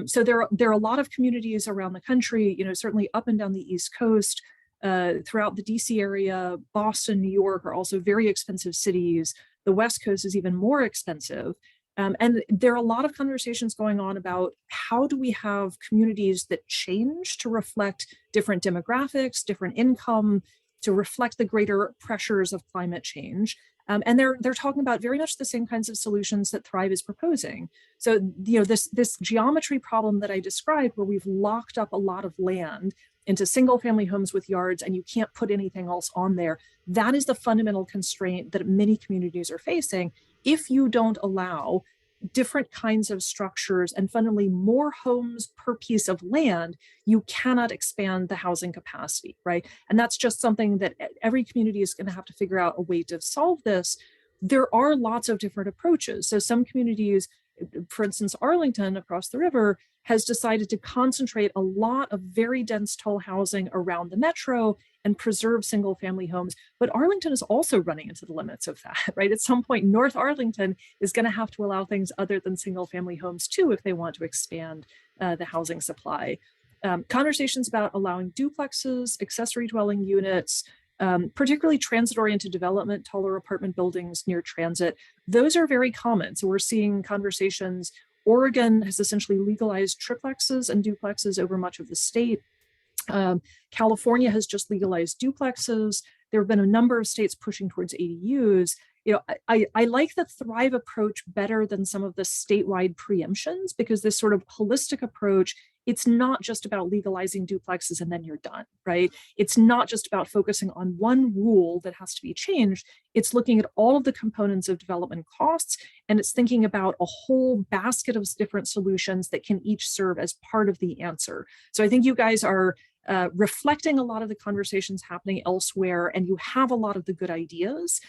So there are a lot of communities around the country, certainly up and down the East Coast, throughout the DC area, Boston, New York are also very expensive cities. The West Coast is even more expensive. And there are a lot of conversations going on about how do we have communities that change to reflect different demographics, different income, to reflect the greater pressures of climate change. And they're talking about very much the same kinds of solutions that Thrive is proposing. So, this geometry problem that I described, where we've locked up a lot of land into single family homes with yards and you can't put anything else on there, that is the fundamental constraint that many communities are facing. If you don't allow different kinds of structures and fundamentally more homes per piece of land, you cannot expand the housing capacity, right? And that's just something that every community is going to have to figure out a way to solve this. There are lots of different approaches. So some communities, for instance, Arlington across the river, has decided to concentrate a lot of very dense toll housing around the metro and preserve single family homes. But Arlington is also running into the limits of that, right? At some point, North Arlington is going to have to allow things other than single family homes too, if they want to expand the housing supply. Conversations about allowing duplexes, accessory dwelling units, particularly transit-oriented development, taller apartment buildings near transit, those are very common. So we're seeing conversations. Oregon has essentially legalized triplexes and duplexes over much of the state. California has just legalized duplexes. There have been a number of states pushing towards ADUs. I like the Thrive approach better than some of the statewide preemptions, because this sort of holistic approach, it's not just about legalizing duplexes and then you're done, right? It's not just about focusing on one rule that has to be changed. It's looking at all of the components of development costs, and it's thinking about a whole basket of different solutions that can each serve as part of the answer. So I think you guys are reflecting a lot of the conversations happening elsewhere, and you have a lot of the good ideas.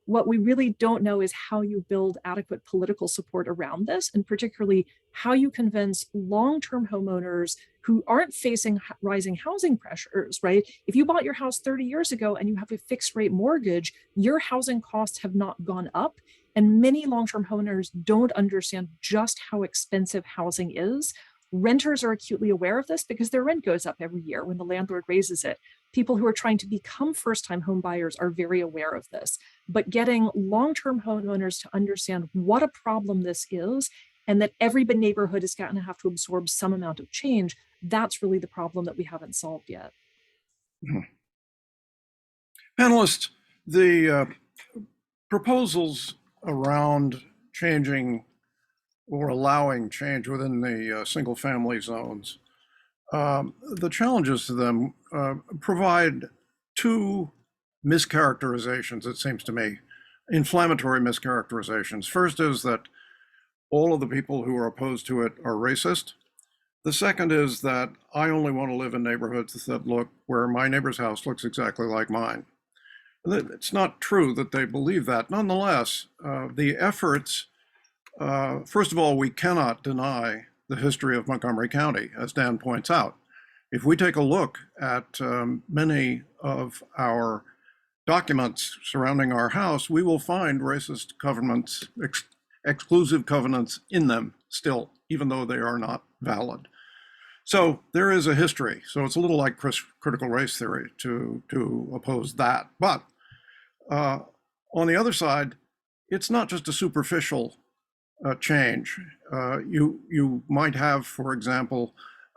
What we really don't know is how you build adequate political support around this, and particularly how you convince long-term homeowners who aren't facing rising housing pressures, right? If you bought your house 30 years ago and you have a fixed rate mortgage, your housing costs have not gone up. And many long-term homeowners don't understand just how expensive housing is. Renters are acutely aware of this because their rent goes up every year when the landlord raises it. People who are trying to become first-time home buyers are very aware of this. But getting long-term homeowners to understand what a problem this is, and that every neighborhood is going to have to absorb some amount of change, that's really the problem that we haven't solved yet. Panelists, the proposals around changing or allowing change within the single-family zones, the challenges to them provide two mischaracterizations, it seems to me, inflammatory mischaracterizations. First is that all of the people who are opposed to it are racist. The second is that I only want to live in neighborhoods that look where my neighbor's house looks exactly like mine. It's not true that they believe that. Nonetheless, the efforts, first of all, we cannot deny the history of Montgomery County, as Dan points out. If we take a look at many of our documents surrounding our house, we will find racist covenants, exclusive covenants in them still, even though they are not valid. So there is a history. So it's a little like critical race theory to oppose that. But on the other side, it's not just a superficial change. You might have, for example,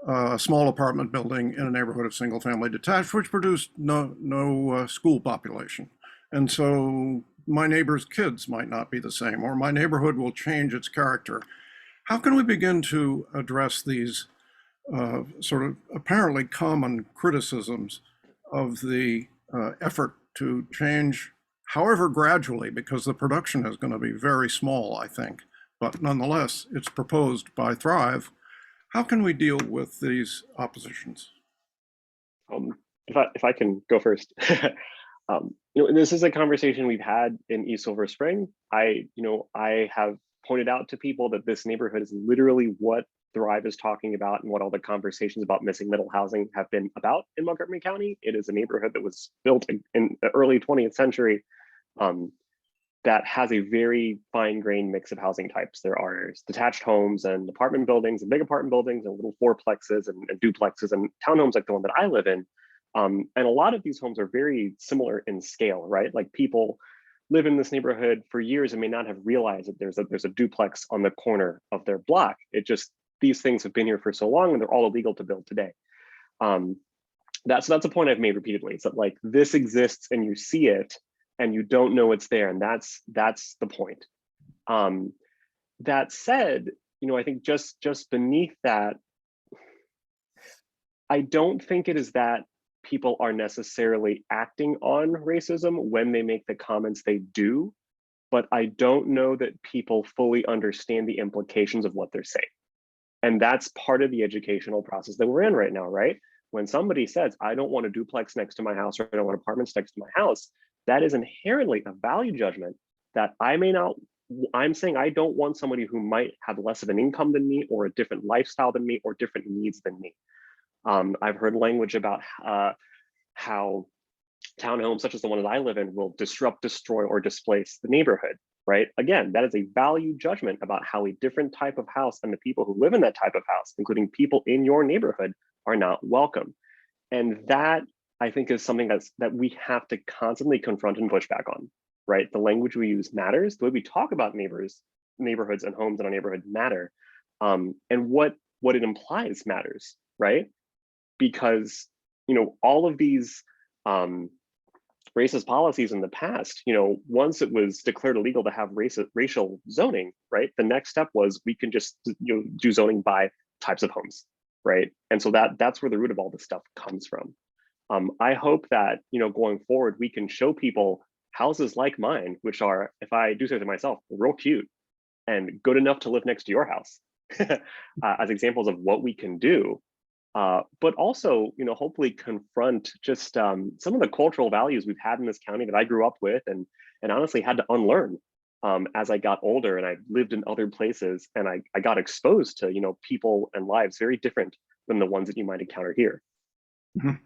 a small apartment building in a neighborhood of single-family detached, which produced no school population. And so my neighbor's kids might not be the same, or my neighborhood will change its character. How can we begin to address these sort of apparently common criticisms of the effort to change, however gradually, because the production is going to be very small, I think, but nonetheless, it's proposed by Thrive. How can we deal with these oppositions? If I can go first, this is a conversation we've had in East Silver Spring. I have pointed out to people that this neighborhood is literally what Thrive is talking about and what all the conversations about missing middle housing have been about in Montgomery County. It is a neighborhood that was built in the early 20th century that has a very fine-grained mix of housing types. There are detached homes and apartment buildings and big apartment buildings and little fourplexes and duplexes and townhomes like the one that I live in. And a lot of these homes are very similar in scale, right? Like people live in this neighborhood for years and may not have realized that there's a duplex on the corner of their block. These things have been here for so long and they're all illegal to build today. That's a point I've made repeatedly. It's that like this exists and you see it and you don't know it's there, and that's the point. That said, I think just beneath that, I don't think it is that people are necessarily acting on racism when they make the comments they do, but I don't know that people fully understand the implications of what they're saying. And that's part of the educational process that we're in right now, right? When somebody says, I don't want a duplex next to my house, or I don't want apartments next to my house, that is inherently a value judgment that I'm saying I don't want somebody who might have less of an income than me, or a different lifestyle than me, or different needs than me. I've heard language about how townhomes, such as the one that I live in, will disrupt, destroy, or displace the neighborhood, right? Again, that is a value judgment about how a different type of house and the people who live in that type of house, including people in your neighborhood, are not welcome. And that, I think, is something that we have to constantly confront and push back on, right? The language we use matters. The way we talk about neighborhoods and homes in our neighborhood matter. And what it implies matters, right? Because, all of these racist policies in the past, once it was declared illegal to have racial zoning, right? The next step was we can just do zoning by types of homes, right? And so that's where the root of all this stuff comes from. I hope that, going forward, we can show people houses like mine, which are, if I do say to myself, real cute and good enough to live next to your house, as examples of what we can do. But also, hopefully confront just some of the cultural values we've had in this county that I grew up with and honestly had to unlearn as I got older and I lived in other places and I got exposed to, people and lives very different than the ones that you might encounter here. Mm-hmm.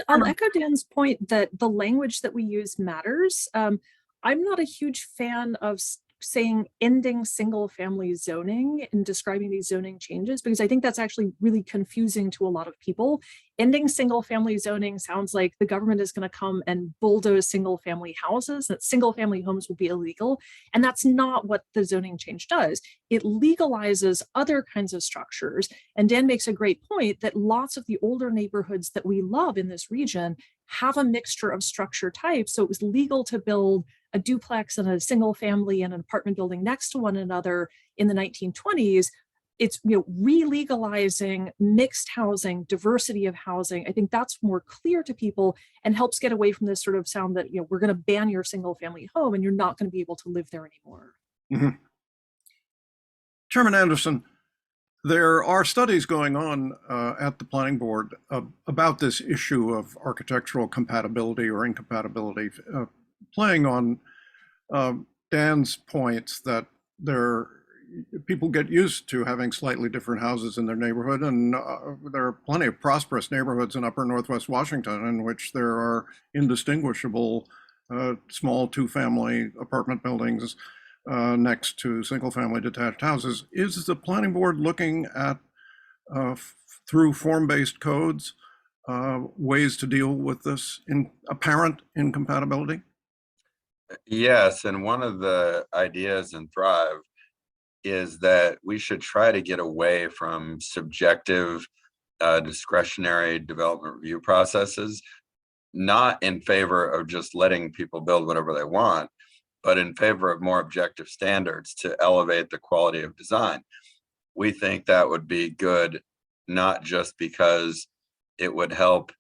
I'll echo Dan's point that the language that we use matters. I'm not a huge fan of saying ending single family zoning and describing these zoning changes, because I think that's actually really confusing to a lot of people. Ending single family zoning sounds like the government is going to come and bulldoze single family houses, that single family homes will be illegal. And that's not what the zoning change does. It legalizes other kinds of structures. And Dan makes a great point that lots of the older neighborhoods that we love in this region have a mixture of structure types. So it was legal to build a duplex and a single family and an apartment building next to one another in the 1920s. It's, re-legalizing mixed housing, diversity of housing. I think that's more clear to people and helps get away from this sort of sound that, we're going to ban your single family home and you're not going to be able to live there anymore. Mm-hmm. Chairman Anderson, there are studies going on at the planning board about this issue of architectural compatibility or incompatibility, playing on Dan's points that people get used to having slightly different houses in their neighborhood, and there are plenty of prosperous neighborhoods in upper Northwest Washington in which there are indistinguishable small two-family apartment buildings next to single-family detached houses. Is the planning board looking at, through form-based codes, ways to deal with this apparent incompatibility? Yes, and one of the ideas in Thrive is that we should try to get away from subjective discretionary development review processes, not in favor of just letting people build whatever they want, but in favor of more objective standards to elevate the quality of design. We think that would be good, not just because it would help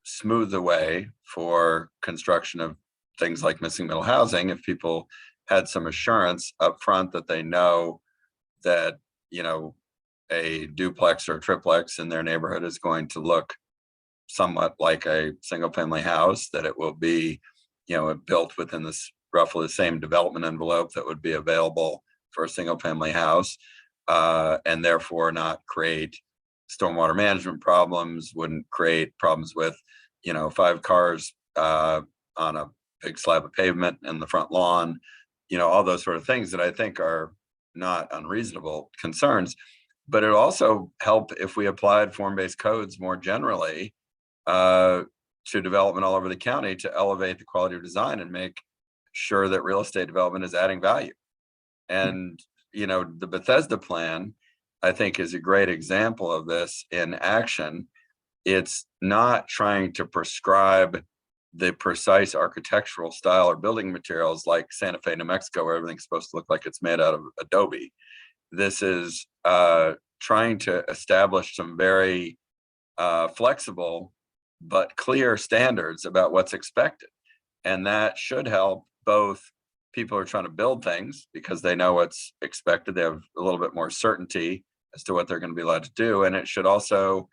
smooth the way for construction of things like missing middle housing if people had some assurance up front that they know that, a duplex or a triplex in their neighborhood is going to look somewhat like a single family house, that it will be, built within this roughly the same development envelope that would be available for a single family house, and therefore not create stormwater management problems, wouldn't create problems with, 5 cars on a big slab of pavement in the front lawn, all those sort of things that I think are not unreasonable concerns. But it also help if we applied form-based codes more generally to development all over the county to elevate the quality of design and make sure that real estate development is adding value. And, the Bethesda plan, I think, is a great example of this in action. It's not trying to prescribe the precise architectural style or building materials like Santa Fe, New Mexico, where everything's supposed to look like it's made out of adobe. This is trying to establish some very flexible but clear standards about what's expected. And that should help both people who are trying to build things because they know what's expected. They have a little bit more certainty as to what they're going to be allowed to do. And it should also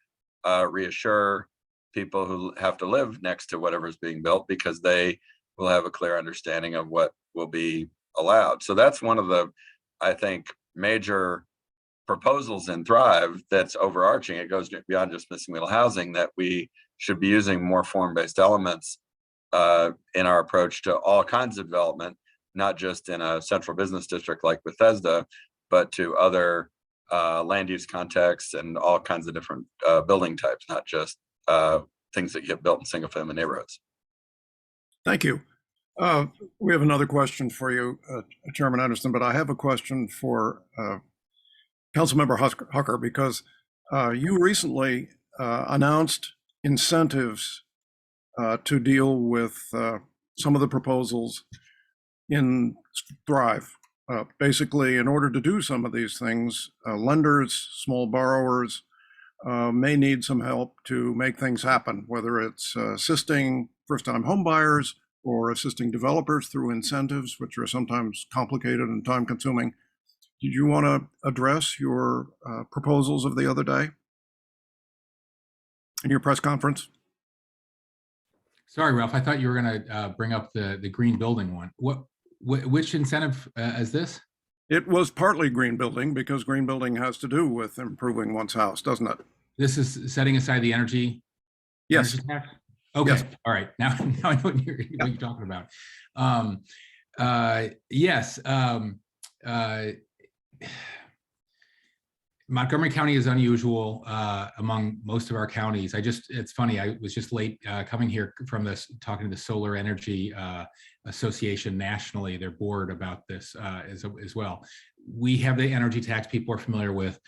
reassure people who have to live next to whatever is being built because they will have a clear understanding of what will be allowed. So that's one of the, I think, major proposals in Thrive that's overarching. It goes beyond just missing middle housing, that we should be using more form-based elements in our approach to all kinds of development, not just in a central business district like Bethesda, but to other land use contexts and all kinds of different building types, not just things that get built in single family neighborhoods. Thank you. We have another question for you, Chairman Anderson, but I have a question for Councilmember Hucker, because you recently announced incentives to deal with some of the proposals in Thrive. Basically, in order to do some of these things, lenders, small borrowers may need some help to make things happen, whether it's assisting first-time home buyers or assisting developers through incentives, which are sometimes complicated and time-consuming. Did you want to address your proposals of the other day in your press conference? Sorry, Ralph, I thought you were going to bring up the green building one. Which incentive is this? It was partly green building because green building has to do with improving one's house, doesn't it? This is setting aside the energy. Yes. Energy tax? Okay. Yes. All right. Now I know what you're talking about. Yes. Montgomery County is unusual among most of our counties. It's funny, I was just late coming here from talking to the Solar Energy Association nationally, their board, about this as well. We have the energy tax people are familiar with.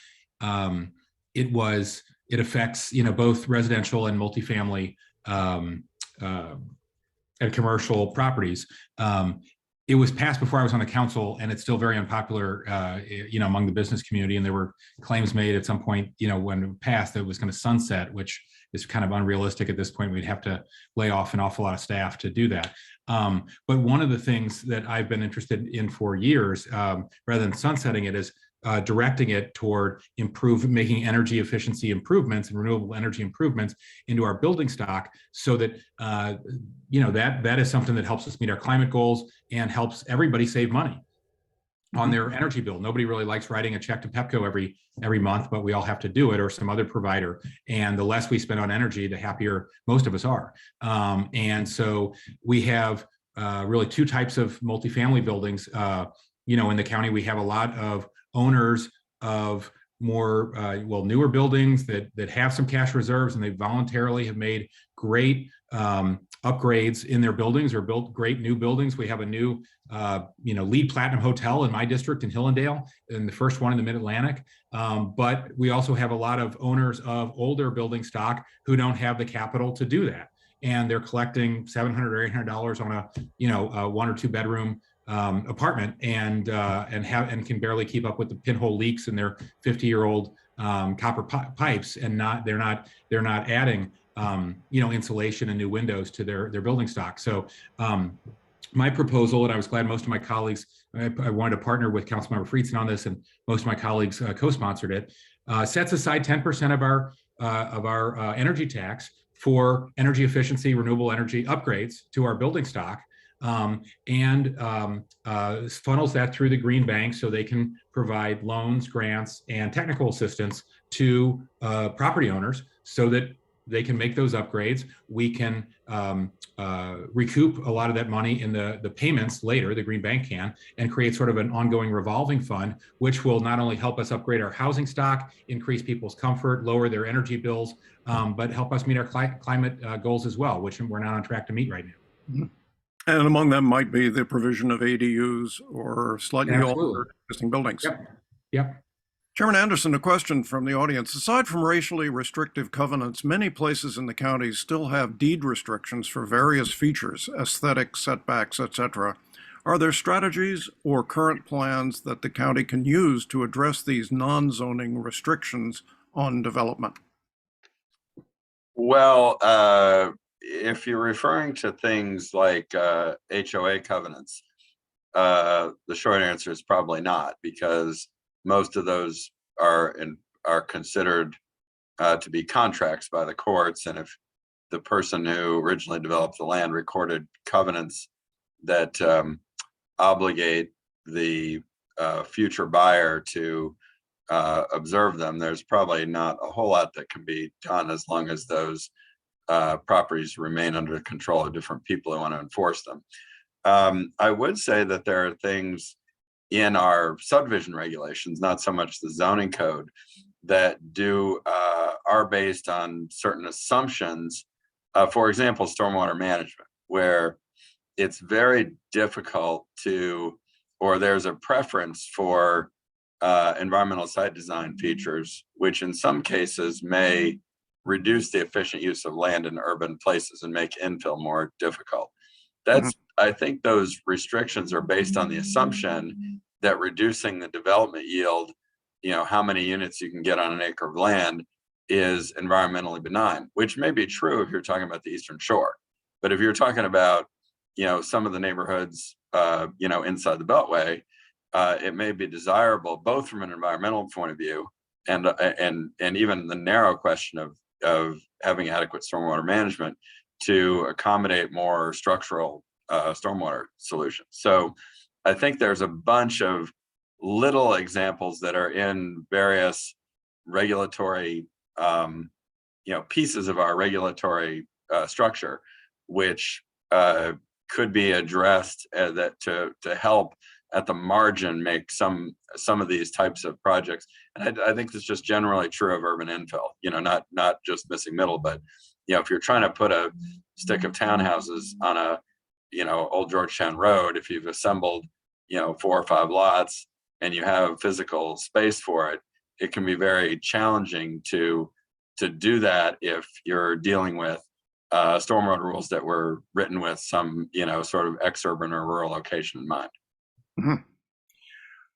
It affects, both residential and multifamily and commercial properties. It was passed before I was on the council, and it's still very unpopular, among the business community. And there were claims made at some point, when it passed, that it was going to sunset, which is kind of unrealistic at this point. We'd have to lay off an awful lot of staff to do that. But one of the things that I've been interested in for years, rather than sunsetting it, is directing it toward making energy efficiency improvements and renewable energy improvements into our building stock, so that that is something that helps us meet our climate goals and helps everybody save money on their energy bill. Nobody really likes writing a check to Pepco every month, but we all have to do it, or some other provider. And the less we spend on energy, the happier most of us are. And so we have really two types of multifamily buildings. In the county, we have a lot of owners of more newer buildings that have some cash reserves, and they voluntarily have made great upgrades in their buildings, or built great new buildings. We have a new LEED Platinum hotel in my district in Hillendale, and the first one in the Mid-Atlantic. But we also have a lot of owners of older building stock who don't have the capital to do that, and they're collecting $700 or $800 on a 1 or 2 bedroom apartment, and can barely keep up with the pinhole leaks in their 50-year-old copper pipes, and they're not adding insulation and new windows to their building stock. So my proposal, and I was glad most of my colleagues, I wanted to partner with Councilmember Friedson on this, and most of my colleagues co-sponsored it, sets aside 10% of our energy tax for energy efficiency, renewable energy upgrades to our building stock. And funnels that through the Green Bank, so they can provide loans, grants, and technical assistance to property owners, so that they can make those upgrades. We can recoup a lot of that money in the payments later, the Green Bank can, and create sort of an ongoing revolving fund, which will not only help us upgrade our housing stock, increase people's comfort, lower their energy bills, but help us meet our climate goals as well, which we're not on track to meet right now. Mm-hmm. And among them might be the provision of ADUs or slightly older existing buildings. Yep. Chairman Anderson, a question from the audience. Aside from racially restrictive covenants, many places in the county still have deed restrictions for various features, aesthetic, setbacks, etc. Are there strategies or current plans that the county can use to address these non-zoning restrictions on development? Well, if you're referring to things like HOA covenants, the short answer is probably not, because most of those are considered to be contracts by the courts. And if the person who originally developed the land recorded covenants that obligate the future buyer to observe them, there's probably not a whole lot that can be done, as long as those properties remain under control of different people who want to enforce them. I would say that there are things in our subdivision regulations, not so much the zoning code, that are based on certain assumptions. For example, stormwater management, where it's very difficult or there's a preference for environmental site design features, which in some cases may reduce the efficient use of land in urban places and make infill more difficult. I think those restrictions are based on the assumption that reducing the development yield, how many units you can get on an acre of land, is environmentally benign, which may be true if you're talking about the Eastern Shore. But if you're talking about, some of the neighborhoods, inside the Beltway, it may be desirable, both from an environmental point of view and even the narrow question of having adequate stormwater management, to accommodate more structural stormwater solutions. So I think there's a bunch of little examples that are in various regulatory, pieces of our regulatory structure, which could be addressed that to help at the margin make some of these types of projects. And I think that's just generally true of urban infill, not just missing middle, but if you're trying to put a stick of townhouses on a Old Georgetown Road, if you've assembled 4 or 5 lots and you have physical space for it, it can be very challenging to do that if you're dealing with stormwater rules that were written with some sort of ex-urban or rural location in mind. Mm-hmm.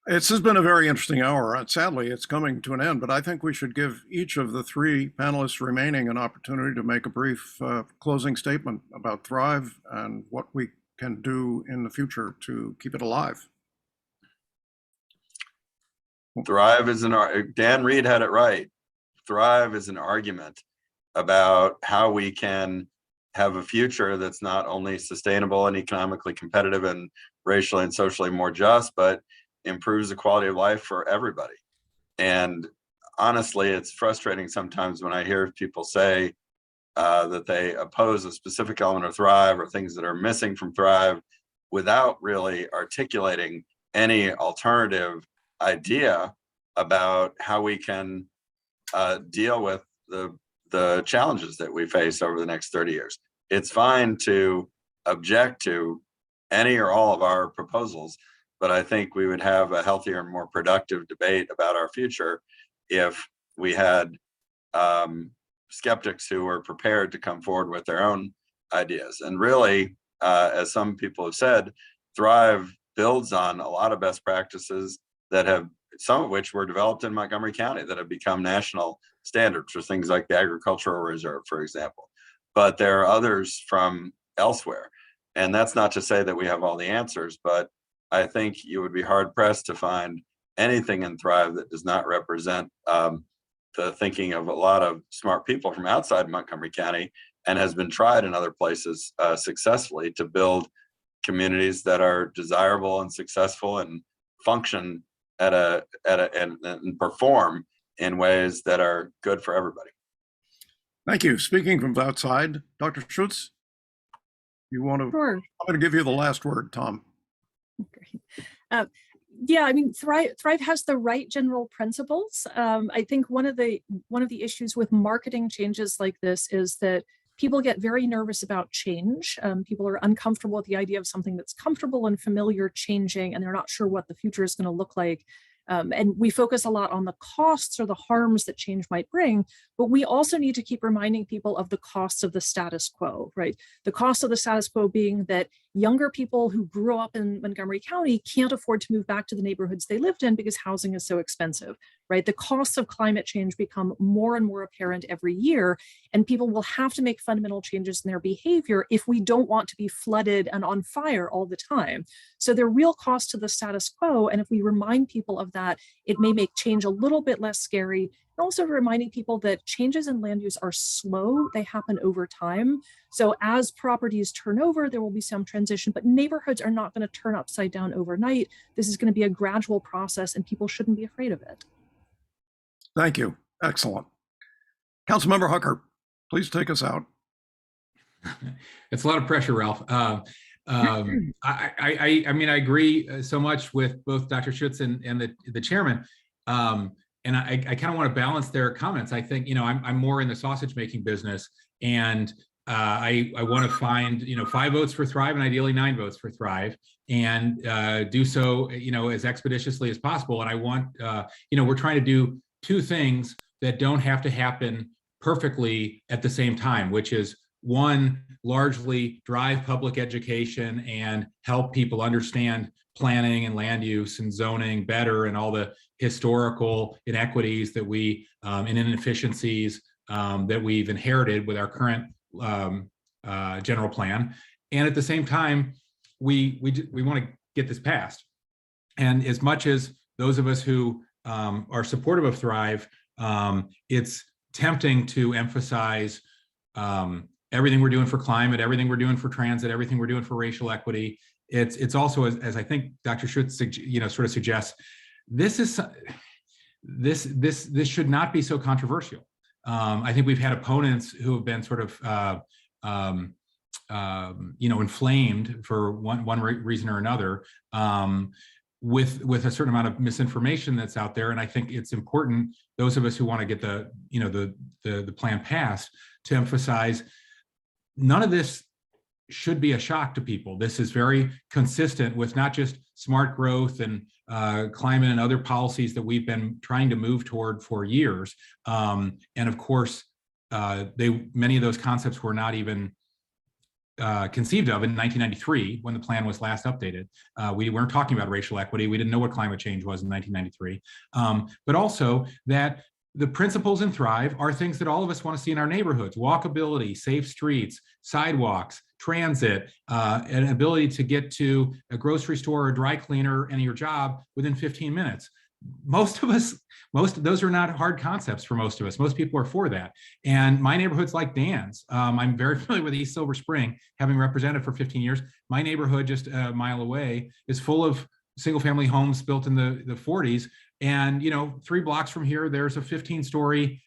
This has been a very interesting hour, and sadly it's coming to an end, but I think we should give each of the 3 panelists remaining an opportunity to make a brief closing statement about Thrive and what we can do in the future to keep it alive. Thrive is Dan Reid had it right. Thrive is an argument about how we can have a future that's not only sustainable and economically competitive and racially and socially more just, but improves the quality of life for everybody. And honestly, it's frustrating sometimes when I hear people say that they oppose a specific element of Thrive or things that are missing from Thrive without really articulating any alternative idea about how we can deal with the challenges that we face over the next 30 years. It's fine to object to any or all of our proposals, but I think we would have a healthier and more productive debate about our future if we had skeptics who were prepared to come forward with their own ideas. And really, as some people have said, Thrive builds on a lot of best practices that have, some of which were developed in Montgomery County, that have become national standards for things like the agricultural reserve, for example. But there are others from elsewhere. And that's not to say that we have all the answers, but I think you would be hard pressed to find anything in Thrive that does not represent the thinking of a lot of smart people from outside Montgomery County, and has been tried in other places successfully to build communities that are desirable and successful and function and perform in ways that are good for everybody. Thank you. Speaking from outside, Dr. Schutz, you want to? Sure. I'm going to give you the last word, Tom. Great. Yeah, I mean, Thrive has the right general principles. I think one of the issues with marketing changes like this is that people get very nervous about change. People are uncomfortable with the idea of something that's comfortable and familiar changing, and they're not sure what the future is going to look like. And we focus a lot on the costs or the harms that change might bring, but we also need to keep reminding people of the costs of the status quo, right? The cost of the status quo being that younger people who grew up in Montgomery County can't afford to move back to the neighborhoods they lived in because housing is so expensive, right? The costs of climate change become more and more apparent every year, and people will have to make fundamental changes in their behavior if we don't want to be flooded and on fire all the time. So there are real costs to the status quo, and if we remind people of that, it may make change a little bit less scary. And also reminding people that changes in land use are slow, they happen over time. So as properties turn over, there will be some transition, but neighborhoods are not going to turn upside down overnight. This is going to be a gradual process, and people shouldn't be afraid of it. Thank you. Excellent. Councilmember Hucker, please take us out. It's a lot of pressure, Ralph. I mean, I agree so much with both Dr. Schutz and the chairman. And I kind of want to balance their comments. I think, I'm more in the sausage making business, and I want to find, 5 votes for Thrive and ideally 9 votes for Thrive, and do so, as expeditiously as possible. And I want, we're trying to do 2 things that don't have to happen perfectly at the same time, which is, 1, largely drive public education and help people understand planning and land use and zoning better, and all the historical inequities that and inefficiencies that we've inherited with our current general plan. And at the same time, we want to get this passed. And as much as those of us who are supportive of Thrive, it's tempting to emphasize everything we're doing for climate, everything we're doing for transit, everything we're doing for racial equity. It's also, as I think Dr. Schutz, sort of suggests, this should not be so controversial. I think we've had opponents who have been sort of inflamed for one reason or another, with a certain amount of misinformation that's out there. And I think it's important, those of us who want to get the plan passed, to emphasize none of this should be a shock to people. This is very consistent with not just smart growth and climate and other policies that we've been trying to move toward for years. And of course, many of those concepts were not even conceived of in 1993 when the plan was last updated. We weren't talking about racial equity. We didn't know what climate change was in 1993. But also that the principles in Thrive are things that all of us want to see in our neighborhoods: walkability, safe streets, sidewalks, transit, an ability to get to a grocery store or a dry cleaner and your job within 15 minutes. Most of those are not hard concepts for most of us. Most people are for that. And my neighborhood's like Dan's. I'm very familiar with East Silver Spring, having represented for 15 years. My neighborhood just a mile away is full of single family homes built in the 40s. And, 3 blocks from here, there's a 15-story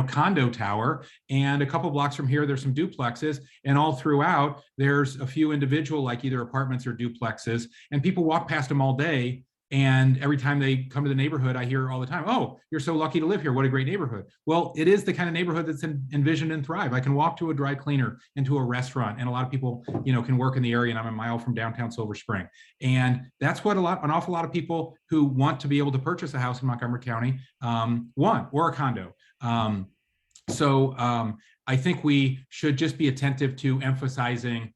condo tower, and a couple blocks from here there's some duplexes, and all throughout there's a few individual, like either apartments or duplexes, and people walk past them all day. And every time they come to the neighborhood, I hear all the time, "Oh, you're so lucky to live here. What a great neighborhood." Well, it is the kind of neighborhood that's envisioned in Thrive. I can walk to a dry cleaner and to a restaurant, and a lot of people, can work in the area, and I'm a mile from downtown Silver Spring. And that's what an awful lot of people who want to be able to purchase a house in Montgomery County want, or a condo. So I think we should just be attentive to emphasizing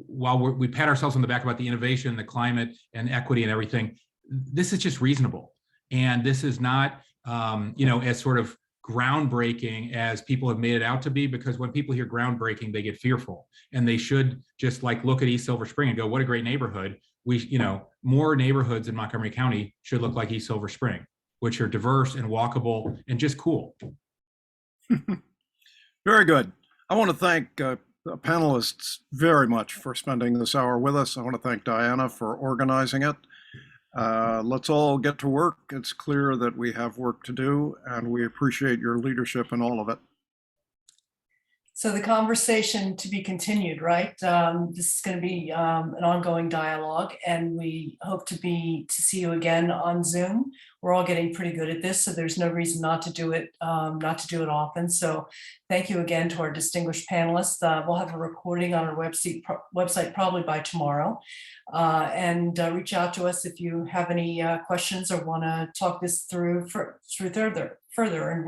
while we pat ourselves on the back about the innovation, the climate and equity and everything, this is just reasonable. And this is not, as sort of groundbreaking as people have made it out to be, because when people hear groundbreaking, they get fearful, and they should just look at East Silver Spring and go, what a great neighborhood. More neighborhoods in Montgomery County should look like East Silver Spring, which are diverse and walkable and just cool. Very good. I want to thank the panelists very much for spending this hour with us. I want to thank Diana for organizing it. Let's all get to work. It's clear that we have work to do, and we appreciate your leadership in all of it. So the conversation to be continued, right? This is going to be an ongoing dialogue, and we hope to see you again on Zoom. We're all getting pretty good at this, so there's no reason not to do it often. So thank you again to our distinguished panelists. We'll have a recording on our website probably by tomorrow, and reach out to us if you have any questions or want to talk this through further, and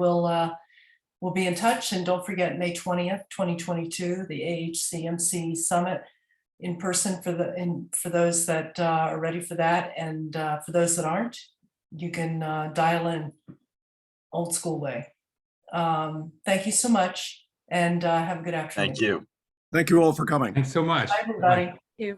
we'll be in touch. And don't forget, May 20th, 2022, the AHCMC Summit in person for those that are ready for that. And for those that aren't, you can dial in old school way. Thank you so much, and have a good afternoon. Thank you. Thank you all for coming. Thanks so much. Bye, everybody. Thank you.